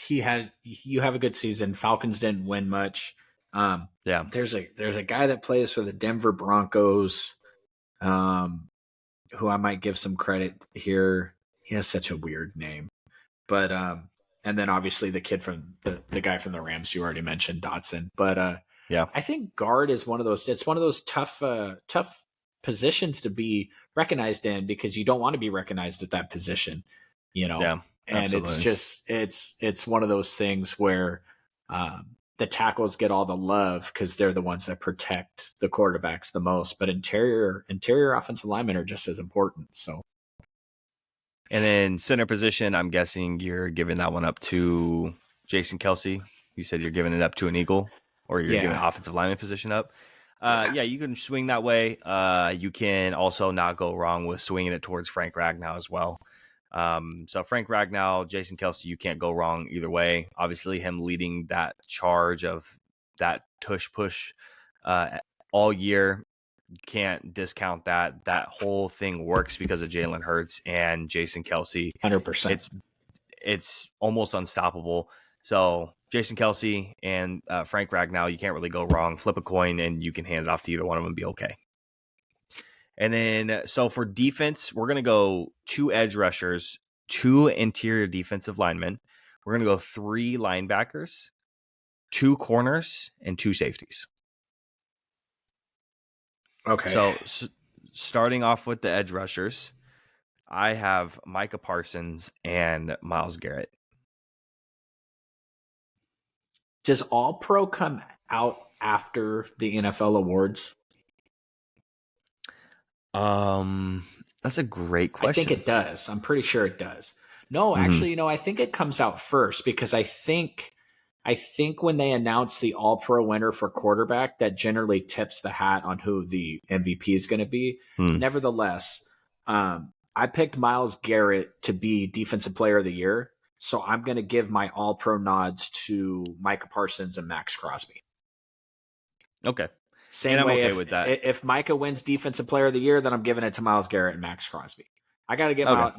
you have a good season. Falcons didn't win much. Yeah. There's a guy that plays for the Denver Broncos, who I might give some credit here. He has such a weird name, but and then obviously the kid from the guy from the Rams you already mentioned, Dotson. But Yeah. I think guard is one of those. It's one of those tough positions to be recognized in because you don't want to be recognized at that position, Yeah. And Absolutely. it's just it's one of those things where the tackles get all the love because they're the ones that protect the quarterbacks the most, but interior offensive linemen are just as important. So, And then center position, I'm guessing you're giving that one up to Jason Kelsey. You said you're giving it up to an Eagle, or you're giving offensive lineman position up. Yeah, you can swing that way. You can also not go wrong with swinging it towards Frank Ragnow as well. So Frank Ragnow, Jason Kelsey, you can't go wrong either way. Obviously, him leading that charge of that tush push all year. You can't discount that. That whole thing works because of Jalen Hurts and Jason Kelsey. 100%. It's almost unstoppable. So Jason Kelsey and Frank Ragnow, you can't really go wrong. Flip a coin and you can hand it off to either one of them and be okay. And then, so for defense, we're going to go 2 edge rushers, 2 interior defensive linemen. We're going to go 3 linebackers, 2 corners, and 2 safeties. Okay. So starting off with the edge rushers, I have Micah Parsons and Myles Garrett. Does All Pro come out after the NFL awards? That's a great question. I think it does. I'm pretty sure it does. No, Mm-hmm. actually, I think it comes out first because I think when they announce the All Pro winner for quarterback, that generally tips the hat on who the MVP is going to be. Hmm. Nevertheless, I picked Myles Garrett to be Defensive Player of the Year, so I'm going to give my All Pro nods to Micah Parsons and Max Crosby. Okay. And Same I'm way, okay if with that. if Micah wins Defensive Player of the Year, then I'm giving it to Myles Garrett and Max Crosby. Okay.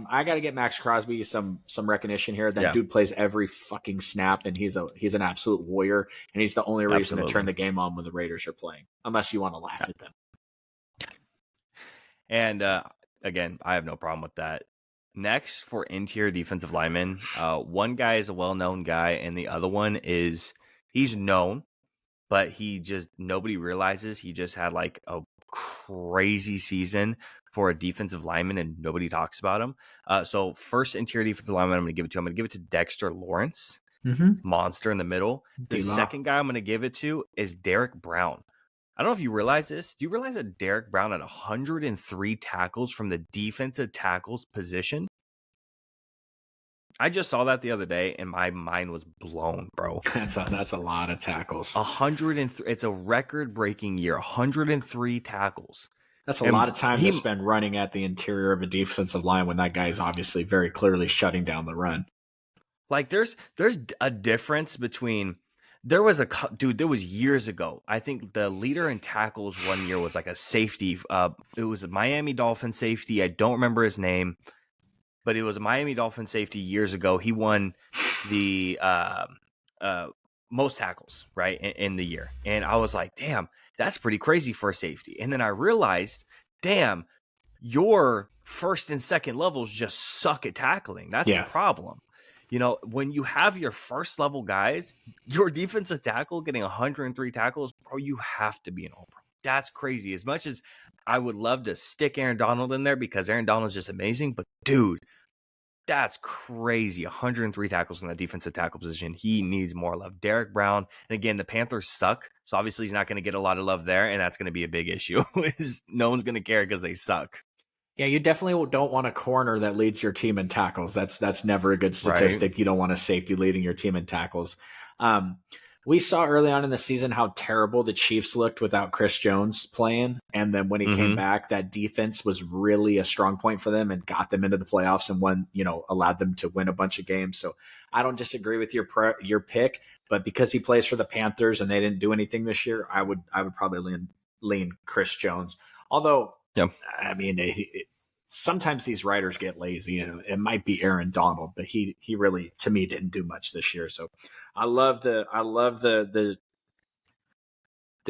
I gotta get Max Crosby some recognition here. That Yeah, dude plays every fucking snap, and he's an absolute warrior, and he's the only reason to turn absolutely. the game on when the Raiders are playing, unless you want to Yeah. laugh at them. And again, I have no problem with that. Next, for interior defensive linemen, one guy is a well-known guy, and the other one is he's known, but nobody realizes he just had like a crazy season for a defensive lineman, and nobody talks about him. So first interior defensive lineman, I'm going to give it to. I'm going to give it to Dexter Lawrence, Mm-hmm. monster in the middle. The D-Law. second guy I'm going to give it to is Derek Brown. I don't know if you realize this. Do you realize that Derek Brown had 103 tackles from the defensive tackles position? I just saw that the other day, and my mind was blown, bro. That's a lot of tackles. 103. It's a record-breaking year. 103 tackles, That's a lot and of time to spend running at the interior of a defensive line when that guy is obviously very clearly shutting down the run. like there's a difference between. There was there was years ago. I think the leader in tackles one year was like a safety. It was a Miami Dolphin safety. I don't remember his name, but it was a Miami Dolphin safety years ago. He won the most tackles, right, in the year. And I was like, damn, that's pretty crazy for a safety. And then I realized, damn, your first and second levels just suck at tackling. That's the Yeah. problem. When you have your first level guys, your defensive tackle getting 103 tackles, bro, you have to be an all pro. That's crazy. As much as I would love to stick Aaron Donald in there because Aaron Donald's just amazing, but dude, that's crazy. 103 tackles in the defensive tackle position. He needs more love. Derek Brown, and again, the Panthers suck, so obviously he's not going to get a lot of love there, and that's going to be a big issue. No one's going to care because they suck. Yeah, you definitely don't want a corner that leads your team in tackles. That's never a good Right. statistic. You don't want a safety leading your team in tackles. Um, we saw early on in the season how terrible the Chiefs looked without Chris Jones playing, and then when he came Mm-hmm. back, that defense was really a strong point for them and got them into the playoffs and allowed them to win a bunch of games. So I don't disagree with your pick, but because he plays for the Panthers and they didn't do anything this year, I would probably lean Chris Jones. Although Yeah. I mean, sometimes these writers get lazy, and it might be Aaron Donald, but he really, to me, didn't do much this year. So I love the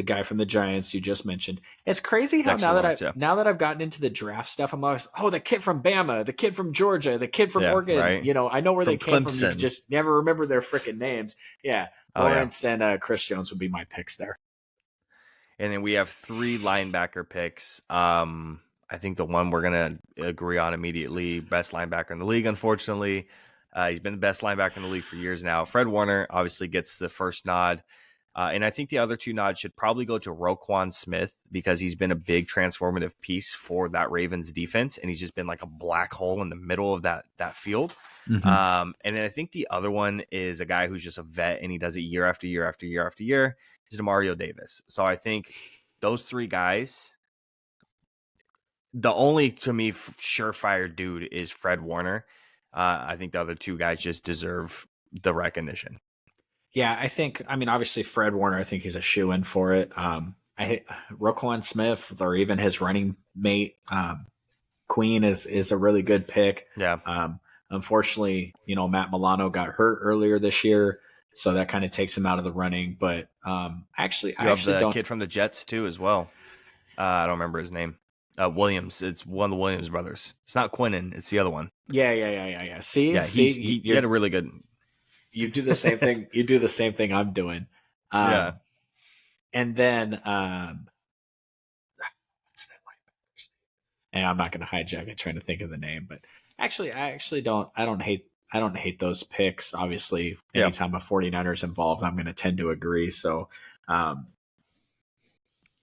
guy from the Giants you just mentioned. It's crazy how Dexter Lawrence, yeah. now that I've gotten into the draft stuff, I'm always, the kid from Bama, the kid from Georgia, the kid from Yeah, Oregon. right. I know where From they came from. You Clemson. just never remember their freaking names. Yeah, Oh, yeah. Lawrence and Chris Jones would be my picks there. And then we have 3 linebacker picks. I think the one we're going to agree on immediately, best linebacker in the league, unfortunately. He's been the best linebacker in the league for years now. Fred Warner obviously gets the first nod. And I think the other 2 nods should probably go to Roquan Smith because he's been a big transformative piece for that Ravens defense, and he's just been like a black hole in the middle of that field. Mm-hmm. And then I think the other one is a guy who's just a vet, and he does it year after year after year after year. Is Demario Davis. So I think those 3 guys, the only, to me, surefire dude is Fred Warner. I think the other 2 guys just deserve the recognition. Yeah, I mean, obviously Fred Warner, I think he's a shoe in for it. Roquan Smith or even his running mate, Queen is a really good pick. Yeah. Unfortunately, Matt Milano got hurt earlier this year, so that kind of takes him out of the running. But I You have actually the don't. kid from the Jets, too, as well. I don't remember his name. Williams. It's one of the Williams brothers. It's not Quinnen. It's the other one. Yeah. See, Yeah, he had a really good. you do the same thing. You do the same thing I'm doing. Yeah. And then what's that linebacker? And I'm not going to hijack it trying to think of the name, but I actually don't. I don't hate those picks. Obviously, Yeah. anytime a 49ers involved, I'm going to tend to agree. So,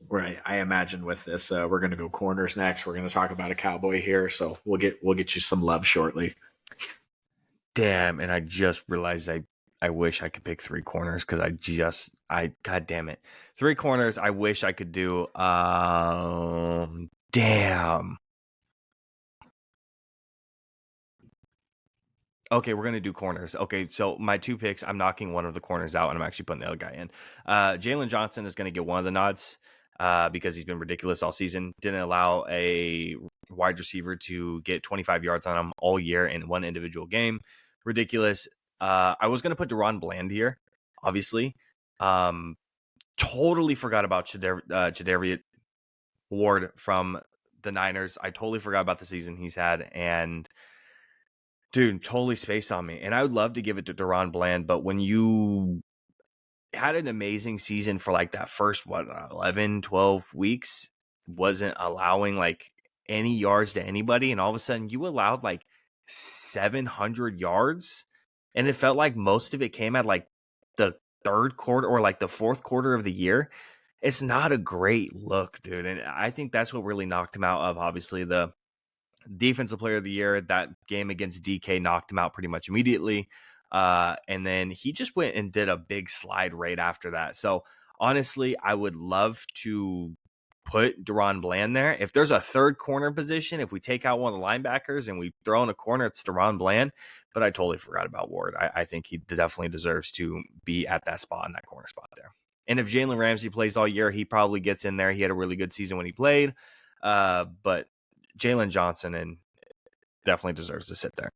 right, I imagine with this, we're going to go corners next. We're going to talk about a Cowboy here, so we'll get you some love shortly. Damn, and I just realized I wish I could pick three corners because god damn it. Three corners I wish I could do. Damn. Okay, we're gonna do corners. Okay, so my two picks, I'm knocking one of the corners out, and I'm actually putting the other guy in. Jalen Johnson is gonna get one of the nods because he's been ridiculous all season. Didn't allow a wide receiver to get 25 yards on him all year in one individual game. Ridiculous. I was gonna put Deron Bland here, obviously. Totally forgot about Chadarius Ward from the Niners. I totally forgot about the season he's had, and dude, totally spaced on me. And I would love to give it to Deron Bland, but when you had an amazing season for like that first, 11, 12 weeks, wasn't allowing like any yards to anybody. And all of a sudden you allowed like 700 yards. And it felt like most of it came at like the third quarter or like the fourth quarter of the year. It's not a great look, dude. And I think that's what really knocked him out of obviously the defensive player of the year. That game against DK knocked him out pretty much immediately. And then he just went and did a big slide right after that. So honestly, I would love to put Deron Bland there. If there's a third corner position, if we take out one of the linebackers and we throw in a corner, it's Deron Bland. But I totally forgot about Ward. I think he definitely deserves to be at that spot, in that corner spot there. And if Jalen Ramsey plays all year, he probably gets in there. He had a really good season when he played. But Jalen Johnson and definitely deserves to sit there.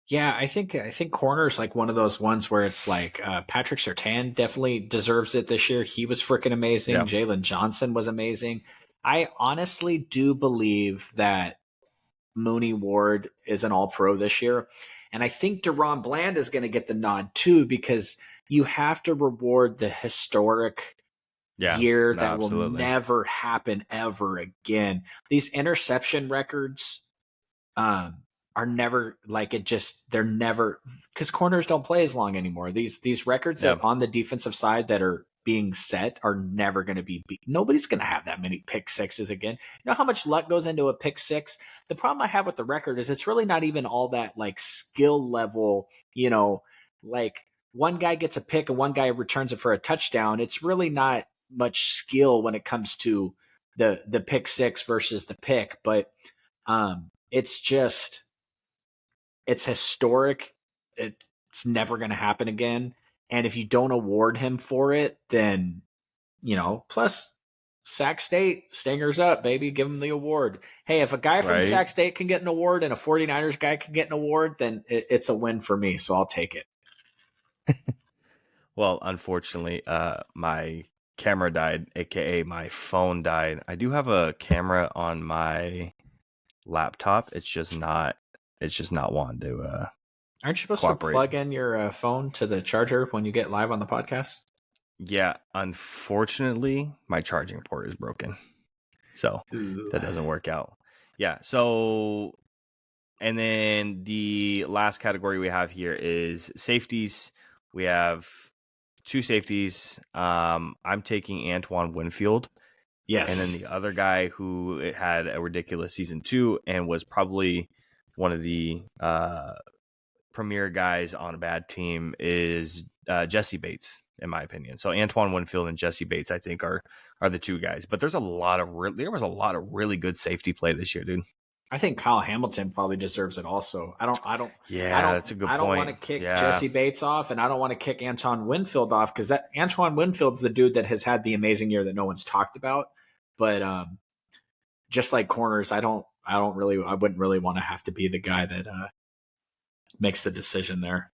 Yeah, I think corner is like one of those ones where it's like Patrick Surtain definitely deserves it this year. He was freaking amazing. Yeah. Jalen Johnson was amazing. I honestly do believe that Mooney Ward is an All-Pro this year, and I think Deron Bland is going to get the nod too because you have to reward the historic year that will never happen ever again. These interception records are never like it just they're never because corners don't play as long anymore. These records that on the defensive side that are being set are never going to be beat. Nobody's going to have that many pick sixes again. You know how much luck goes into a pick six? The problem I have with the record is it's really not even all that like skill level, like one guy gets a pick and one guy returns it for a touchdown. It's really not much skill when it comes to the pick six versus the pick, but it's just it's historic. It's never going to happen again. And if you don't award him for it, then, plus Sac State, Stingers up, baby, give him the award. Hey, if a guy from Sac State can get an award and a 49ers guy can get an award, then it's a win for me. So I'll take it. Well, unfortunately, my camera died, aka my phone died. I do have a camera on my laptop. It's just not wanting to aren't you supposed to plug in your phone to the charger when you get live on the podcast? Yeah, unfortunately, my charging port is broken, so that doesn't work out. Yeah, so and then the last category we have here is safeties. We have two safeties. I'm taking Antoine Winfield. Yes. And then the other guy who had a ridiculous season 2 and was probably one of the premier guys on a bad team is Jesse Bates, in my opinion. So Antoine Winfield and Jesse Bates, I think, are the two guys. But there was a lot of really good safety play this year, dude. I think Kyle Hamilton probably deserves it also. That's a good point. I don't want to kick Jesse Bates off, and I don't want to kick Antoine Winfield off because that Antoine Winfield's the dude that has had the amazing year that no one's talked about. But just like corners, I wouldn't really want to have to be the guy that makes the decision there.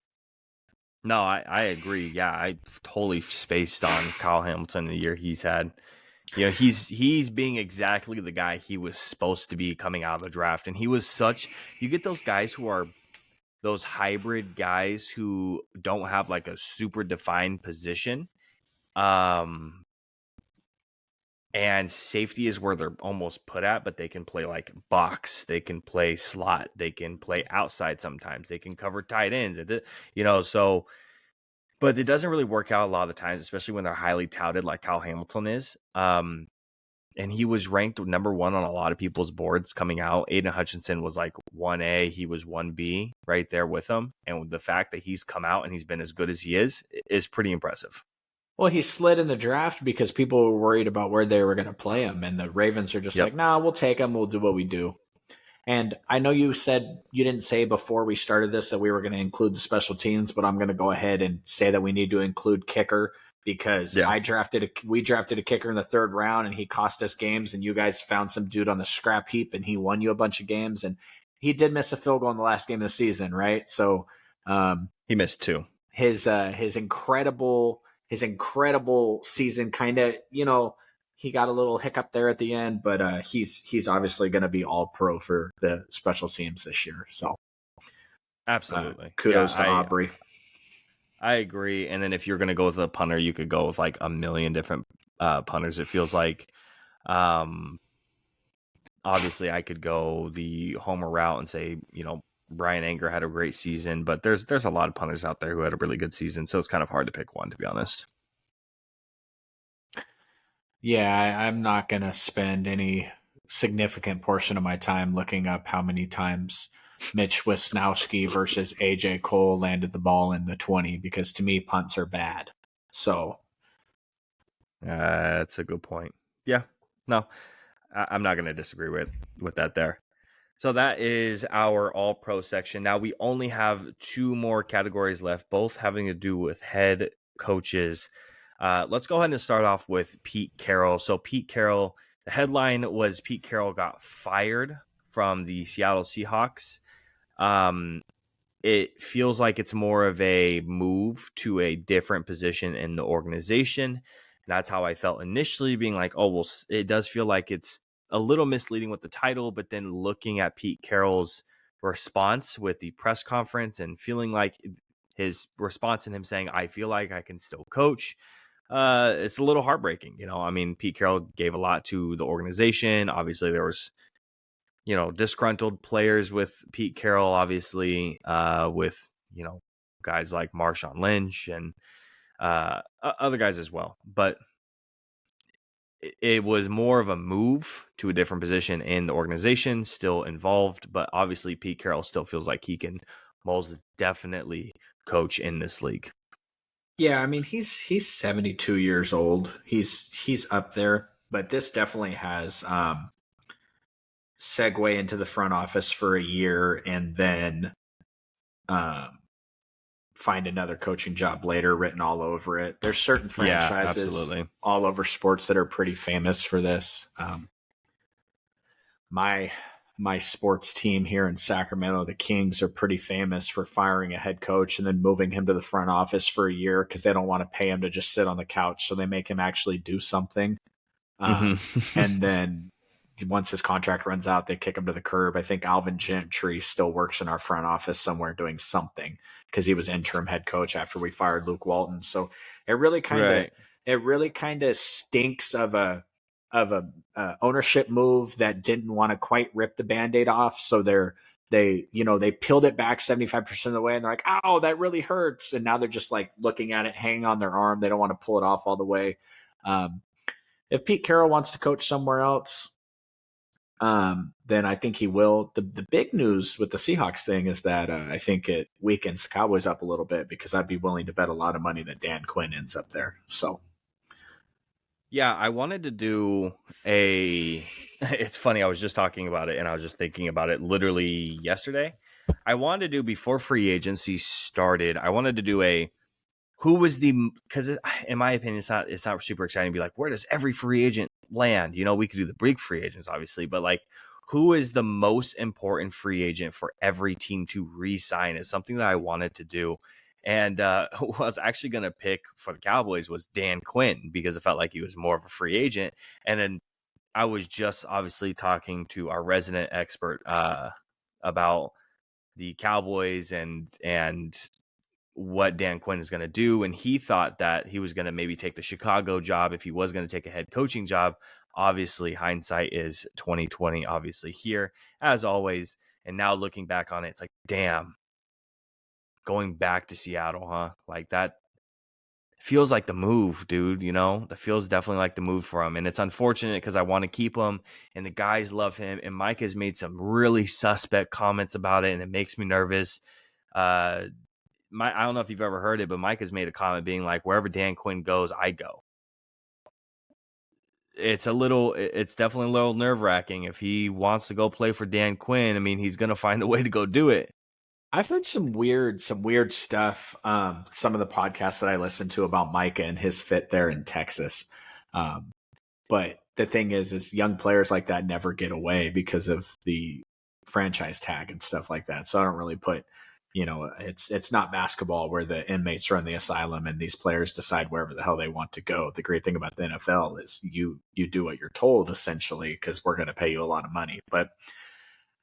No, I agree. Yeah, I totally spaced on Kyle Hamilton the year he's had. He's being exactly the guy he was supposed to be coming out of the draft. And he was you get those guys who are those hybrid guys who don't have like a super defined position. And safety is where they're almost put at, but they can play like box, they can play slot, they can play outside sometimes, they can cover tight ends, so but it doesn't really work out a lot of the times, especially when they're highly touted like Kyle Hamilton is. and he was ranked number one on a lot of people's boards coming out. Aiden Hutchinson was like 1A. He was 1B right there with him. And the fact that he's come out and he's been as good as he is pretty impressive. Well, he slid in the draft because people were worried about where they were going to play him. And the Ravens are just Yep. like, nah, we'll take him. We'll do what we do. And I know you said you didn't say before we started this that we were going to include the special teams, but I'm going to go ahead and say that we need to include kicker because Yeah. we drafted a kicker in the 3rd round and he cost us games, and you guys found some dude on the scrap heap and he won you a bunch of games, and he did miss a field goal in the last game of the season, right? So He missed 2. his incredible season kind of, he got a little hiccup there at the end, but he's obviously going to be all pro for the special teams this year. So Absolutely. kudos to Aubrey. I agree. And then if you're going to go with a punter, you could go with like a million different punters. It feels like, obviously I could go the homer route and say, Brian Anger had a great season, but there's a lot of punters out there who had a really good season. So it's kind of hard to pick one, to be honest. Yeah, I'm not going to spend any significant portion of my time looking up how many times Mitch Wisnowski versus AJ Cole landed the ball in the 20, because to me, punts are bad. So that's a good point. Yeah, no, I'm not going to disagree with that there. So that is our all pro section. Now we only have 2 more categories left, both having to do with head coaches. Let's go ahead and start off with Pete Carroll. So Pete Carroll, the headline was Pete Carroll got fired from the Seattle Seahawks. It feels like it's more of a move to a different position in the organization. That's how I felt initially, being like, oh, well, it does feel like it's a little misleading with the title, but then looking at Pete Carroll's response with the press conference and feeling like his response and him saying, I feel like I can still coach. It's a little heartbreaking. I mean, Pete Carroll gave a lot to the organization. Obviously there was, disgruntled players with Pete Carroll, obviously, with, guys like Marshawn Lynch and other guys as well. But it was more of a move to a different position in the organization, still involved. But obviously, Pete Carroll still feels like he can most definitely coach in this league. yeah, I mean, he's 72 years old. He's up there, but this definitely has segue into the front office for a year and then find another coaching job later written all over it. There's certain franchises all over sports that are pretty famous for this. My sports team here in Sacramento, the Kings, are pretty famous for firing a head coach and then moving him to the front office for a year because they don't want to pay him to just sit on the couch. So they make him actually do something. And then once his contract runs out, they kick him to the curb. I think Alvin Gentry still works in our front office somewhere doing something because he was interim head coach after we fired Luke Walton. So it really kind of stinks of a ownership move that didn't want to quite rip the Band-Aid off. So they peeled it back 75% of the way and they're like, oh, that really hurts. And now they're just like looking at it, hanging on their arm. They don't want to pull it off all the way. If Pete Carroll wants to coach somewhere else, then I think he will. The big news with the Seahawks thing is that I think it weakens the Cowboys up a little bit because I'd be willing to bet a lot of money that Dan Quinn ends up there. So, yeah, I wanted to do it's funny. I was just talking about it and I was just thinking about it literally yesterday. I wanted to do, before free agency started, I wanted to do because in my opinion, it's not super exciting to be like, where does every free agent land? We could do the big free agents, obviously, but like, who is the most important free agent for every team to re-sign is something that I wanted to do. And who I was actually going to pick for the Cowboys was Dan Quinn because it felt like he was more of a free agent. And then I was just obviously talking to our resident expert about the Cowboys and what Dan Quinn is going to do. And he thought that he was going to maybe take the Chicago job if he was going to take a head coaching job. Obviously, hindsight is 2020, obviously here, as always. And now looking back on it, it's like, damn, going back to Seattle, huh? Like that feels like the move, dude. That feels definitely like the move for him. And it's unfortunate because I want to keep him and the guys love him. And Mike has made some really suspect comments about it, and it makes me nervous. I don't know if you've ever heard it, but Mike has made a comment being like, wherever Dan Quinn goes, I go. It's definitely a little nerve wracking. If he wants to go play for Dan Quinn, I mean, he's going to find a way to go do it. I've heard some weird stuff. Some of the podcasts that I listen to about Micah and his fit there in Texas. But the thing is young players like that never get away because of the franchise tag and stuff like that. So I don't really put, it's not basketball where the inmates run the asylum and these players decide wherever the hell they want to go. The great thing about the NFL is you do what you're told essentially because we're going to pay you a lot of money. But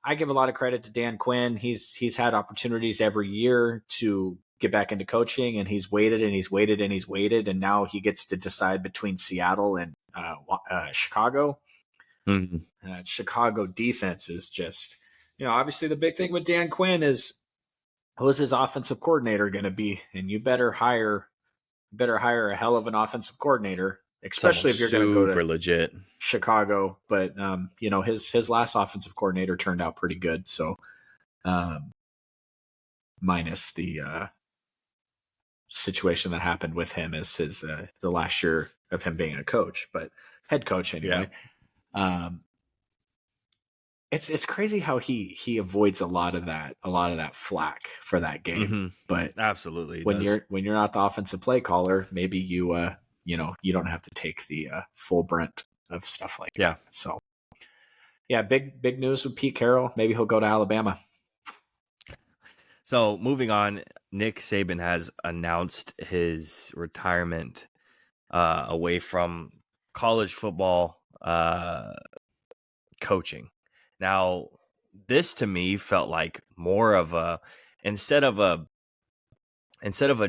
I give a lot of credit to Dan Quinn. He's had opportunities every year to get back into coaching, and he's waited and he's waited and he's waited, and now he gets to decide between Seattle and Chicago. Mm-hmm. Chicago defense is just, obviously the big thing with Dan Quinn is who's his offensive coordinator going to be, and you better hire a hell of an offensive coordinator, especially if you're going to go to legit Chicago. But his last offensive coordinator turned out pretty good, so minus the situation that happened with him as his the last year of him being a coach, but head coach anyway. Yeah. It's crazy how he avoids a lot of that flack for that game. Mm-hmm. But absolutely, when you're not the offensive play caller, maybe you you don't have to take the full brunt of stuff like that. So yeah, big news with Pete Carroll. Maybe he'll go to Alabama. So moving on, Nick Saban has announced his retirement away from college football coaching. Now, this to me felt like more of a instead of a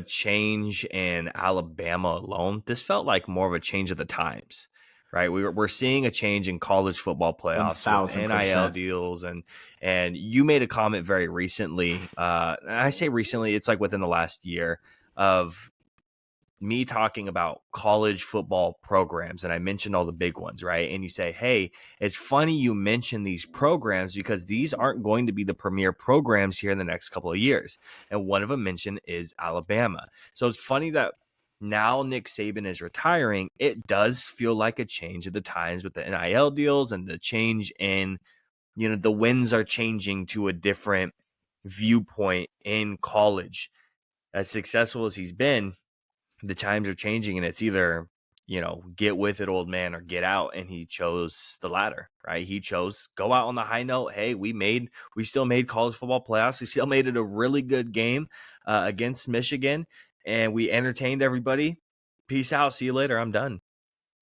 change in Alabama alone, this felt like more of a change of the times. Right, we're seeing a change in college football playoffs with NIL deals, and you made a comment very recently. And I say recently, it's like within the last year of me talking about college football programs, and I mentioned all the big ones, right? And you say, hey, it's funny you mention these programs because these aren't going to be the premier programs here in the next couple of years. And one of them mentioned is Alabama. So it's funny that now Nick Saban is retiring. It does feel like a change of the times with the NIL deals and the change in, the winds are changing to a different viewpoint in college. As successful as he's been, the times are changing, and it's either, get with it, old man, or get out. And he chose the latter, right? He chose go out on the high note. Hey, we still made college football playoffs. We still made it a really good game against Michigan, and we entertained everybody. Peace out. See you later. I'm done.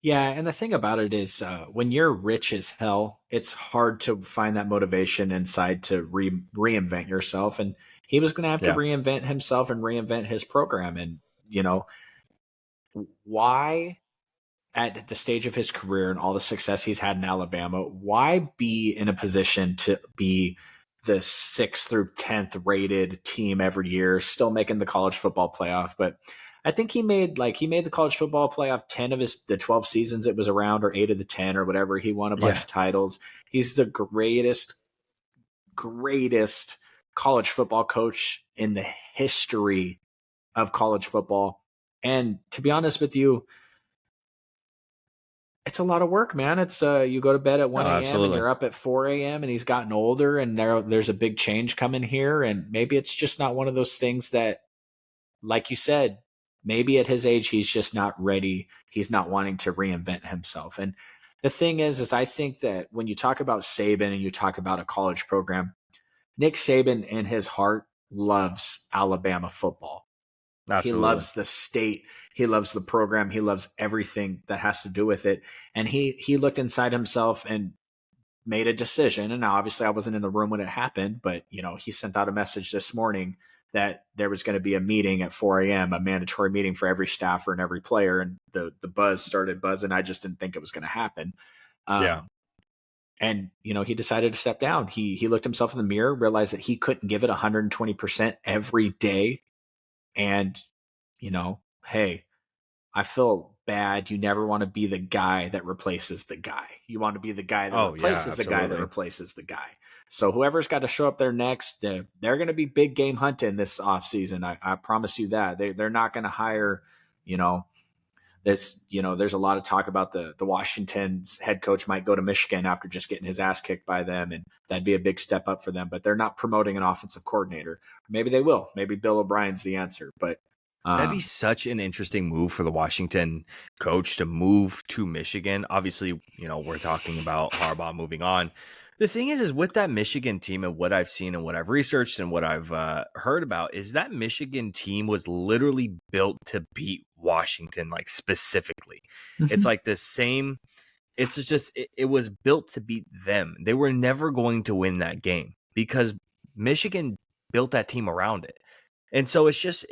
Yeah, and the thing about it is when you're rich as hell, it's hard to find that motivation inside to reinvent yourself. And he was going to have to reinvent himself and reinvent his program. And, why at the stage of his career and all the success he's had in Alabama, why be in a position to be the 6th through 10th rated team every year, still making the college football playoff? But I think he made the college football playoff 10 of the 12 seasons it was around, or 8 of the 10 or whatever. He won a bunch of titles. He's the greatest college football coach in the history of college football. And to be honest with you, it's a lot of work, man. It's you go to bed at 1 a.m. and you're up at 4 a.m. and he's gotten older, and there's a big change coming here. And maybe it's just not one of those things that, like you said, maybe at his age, he's just not ready. He's not wanting to reinvent himself. And the thing is I think that when you talk about Saban and you talk about a college program, Nick Saban in his heart loves Alabama football. Absolutely. He loves the state. He loves the program. He loves everything that has to do with it. And he looked inside himself and made a decision. And now, obviously, I wasn't in the room when it happened, but he sent out a message this morning that there was going to be a meeting at 4 a.m., a mandatory meeting for every staffer and every player. And the buzz started buzzing. I just didn't think it was going to happen. And, he decided to step down. He looked himself in the mirror, realized that he couldn't give it 120% every day. And, hey, I feel bad. You never want to be the guy that replaces the guy. You want to be the guy that Oh yeah, replaces the guy that absolutely. replaces the guy. So whoever's got to show up there next, they're going to be big game hunting this offseason. I promise you that. They're not going to hire, you know, there's a lot of talk about the Washington's head coach might go to Michigan after just getting his ass kicked by them, and that'd be a big step up for them. But they're not promoting an offensive coordinator. Maybe they will. Maybe Bill O'Brien's the answer. But That'd be such an interesting move for the Washington coach to move to Michigan. Obviously, we're talking about Harbaugh moving on. The thing is with that Michigan team and what I've seen and what I've researched and what I've heard about is that Michigan team was literally built to beat Washington, like specifically. It's like the same. It's just it was built to beat them. They were never going to win that game because Michigan built that team around it. And so it's just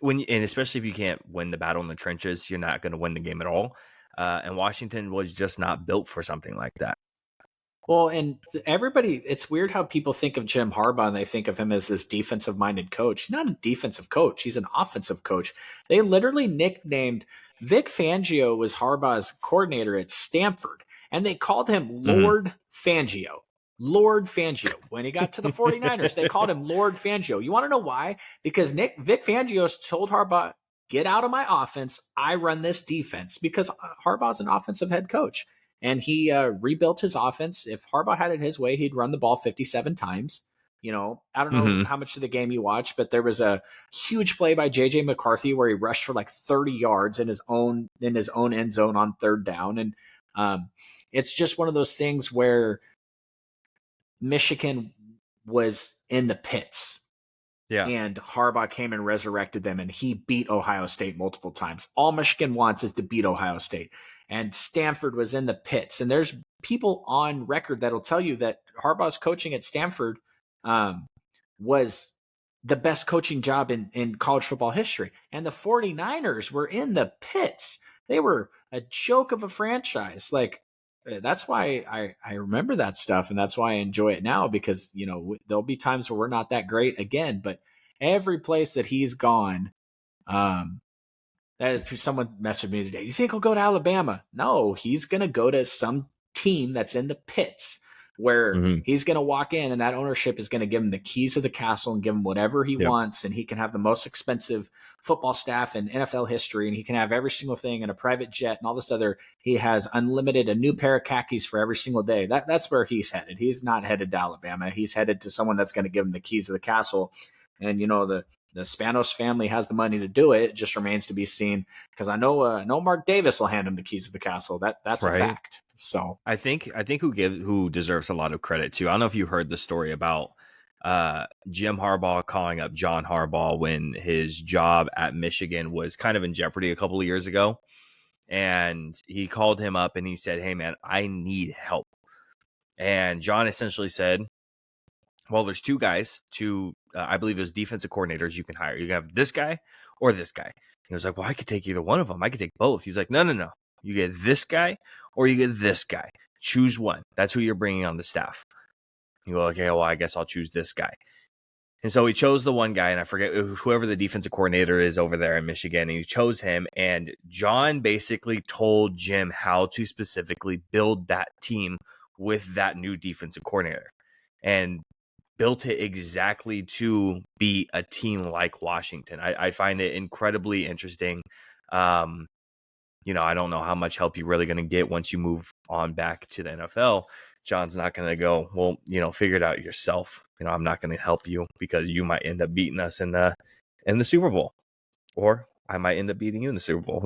and especially if you can't win the battle in the trenches, you're not going to win the game at all. And Washington was just not built for something like that. Well, and everybody, it's weird how people think of Jim Harbaugh and they think of him as this defensive minded coach. He's not a defensive coach, he's an offensive coach. They literally nicknamed Vic Fangio was Harbaugh's coordinator at Stanford, and they called him Lord Fangio. Lord Fangio. When he got to the 49ers, they called him Lord Fangio. You want to know why? Because Vic Fangio told Harbaugh, get out of my offense. I run this defense, because Harbaugh's an offensive head coach. And he rebuilt his offense. If Harbaugh had it his way, he'd run the ball 57 times. I don't know how much of the game you watched, but there was a huge play by JJ McCarthy where he rushed for like 30 yards in his own end zone on third down. And it's just one of those things where Michigan was in the pits. Yeah. And Harbaugh came and resurrected them, and he beat Ohio State multiple times. All Michigan wants is to beat Ohio State. And Stanford was in the pits. And there's people on record that'll tell you that Harbaugh's coaching at Stanford was the best coaching job in college football history. And the 49ers were in the pits. They were a joke of a franchise. Like, that's why I remember that stuff, and that's why I enjoy it now, because there'll be times where we're not that great again, but every place that he's gone, that someone messaged me today, you think he'll go to Alabama? No, he's gonna go to some team that's in the pits, where he's going to walk in and that ownership is going to give him the keys to the castle and give him whatever he wants. And he can have the most expensive football staff in NFL history. And he can have every single thing in a private jet and all this other. He has a new pair of khakis for every single day. That's where he's headed. He's not headed to Alabama. He's headed to someone that's going to give him the keys to the castle. And, the Spanos family has the money to do it. It just remains to be seen, because I know Mark Davis will hand him the keys to the castle. That's right. A fact. So I think who deserves a lot of credit too. I don't know if you heard the story about Jim Harbaugh calling up John Harbaugh when his job at Michigan was kind of in jeopardy a couple of years ago. And he called him up and he said, "Hey man, I need help." And John essentially said, well, there's two guys, I believe there's defensive coordinators you can hire. You can have this guy or this guy. He was like, well, I could take either one of them. I could take both. He's like, no. You get this guy or you get this guy. Choose one. That's who you're bringing on the staff. You go, okay, well, I guess I'll choose this guy. And so he chose the one guy, and I forget whoever the defensive coordinator is over there in Michigan, and he chose him. And John basically told Jim how to specifically build that team with that new defensive coordinator, and built it exactly to be a team like Washington. I find it incredibly interesting. I don't know how much help you're really going to get once you move on back to the NFL. John's not going to go, well, figure it out yourself. I'm not going to help you because you might end up beating us in the Super Bowl, or I might end up beating you in the Super Bowl. Who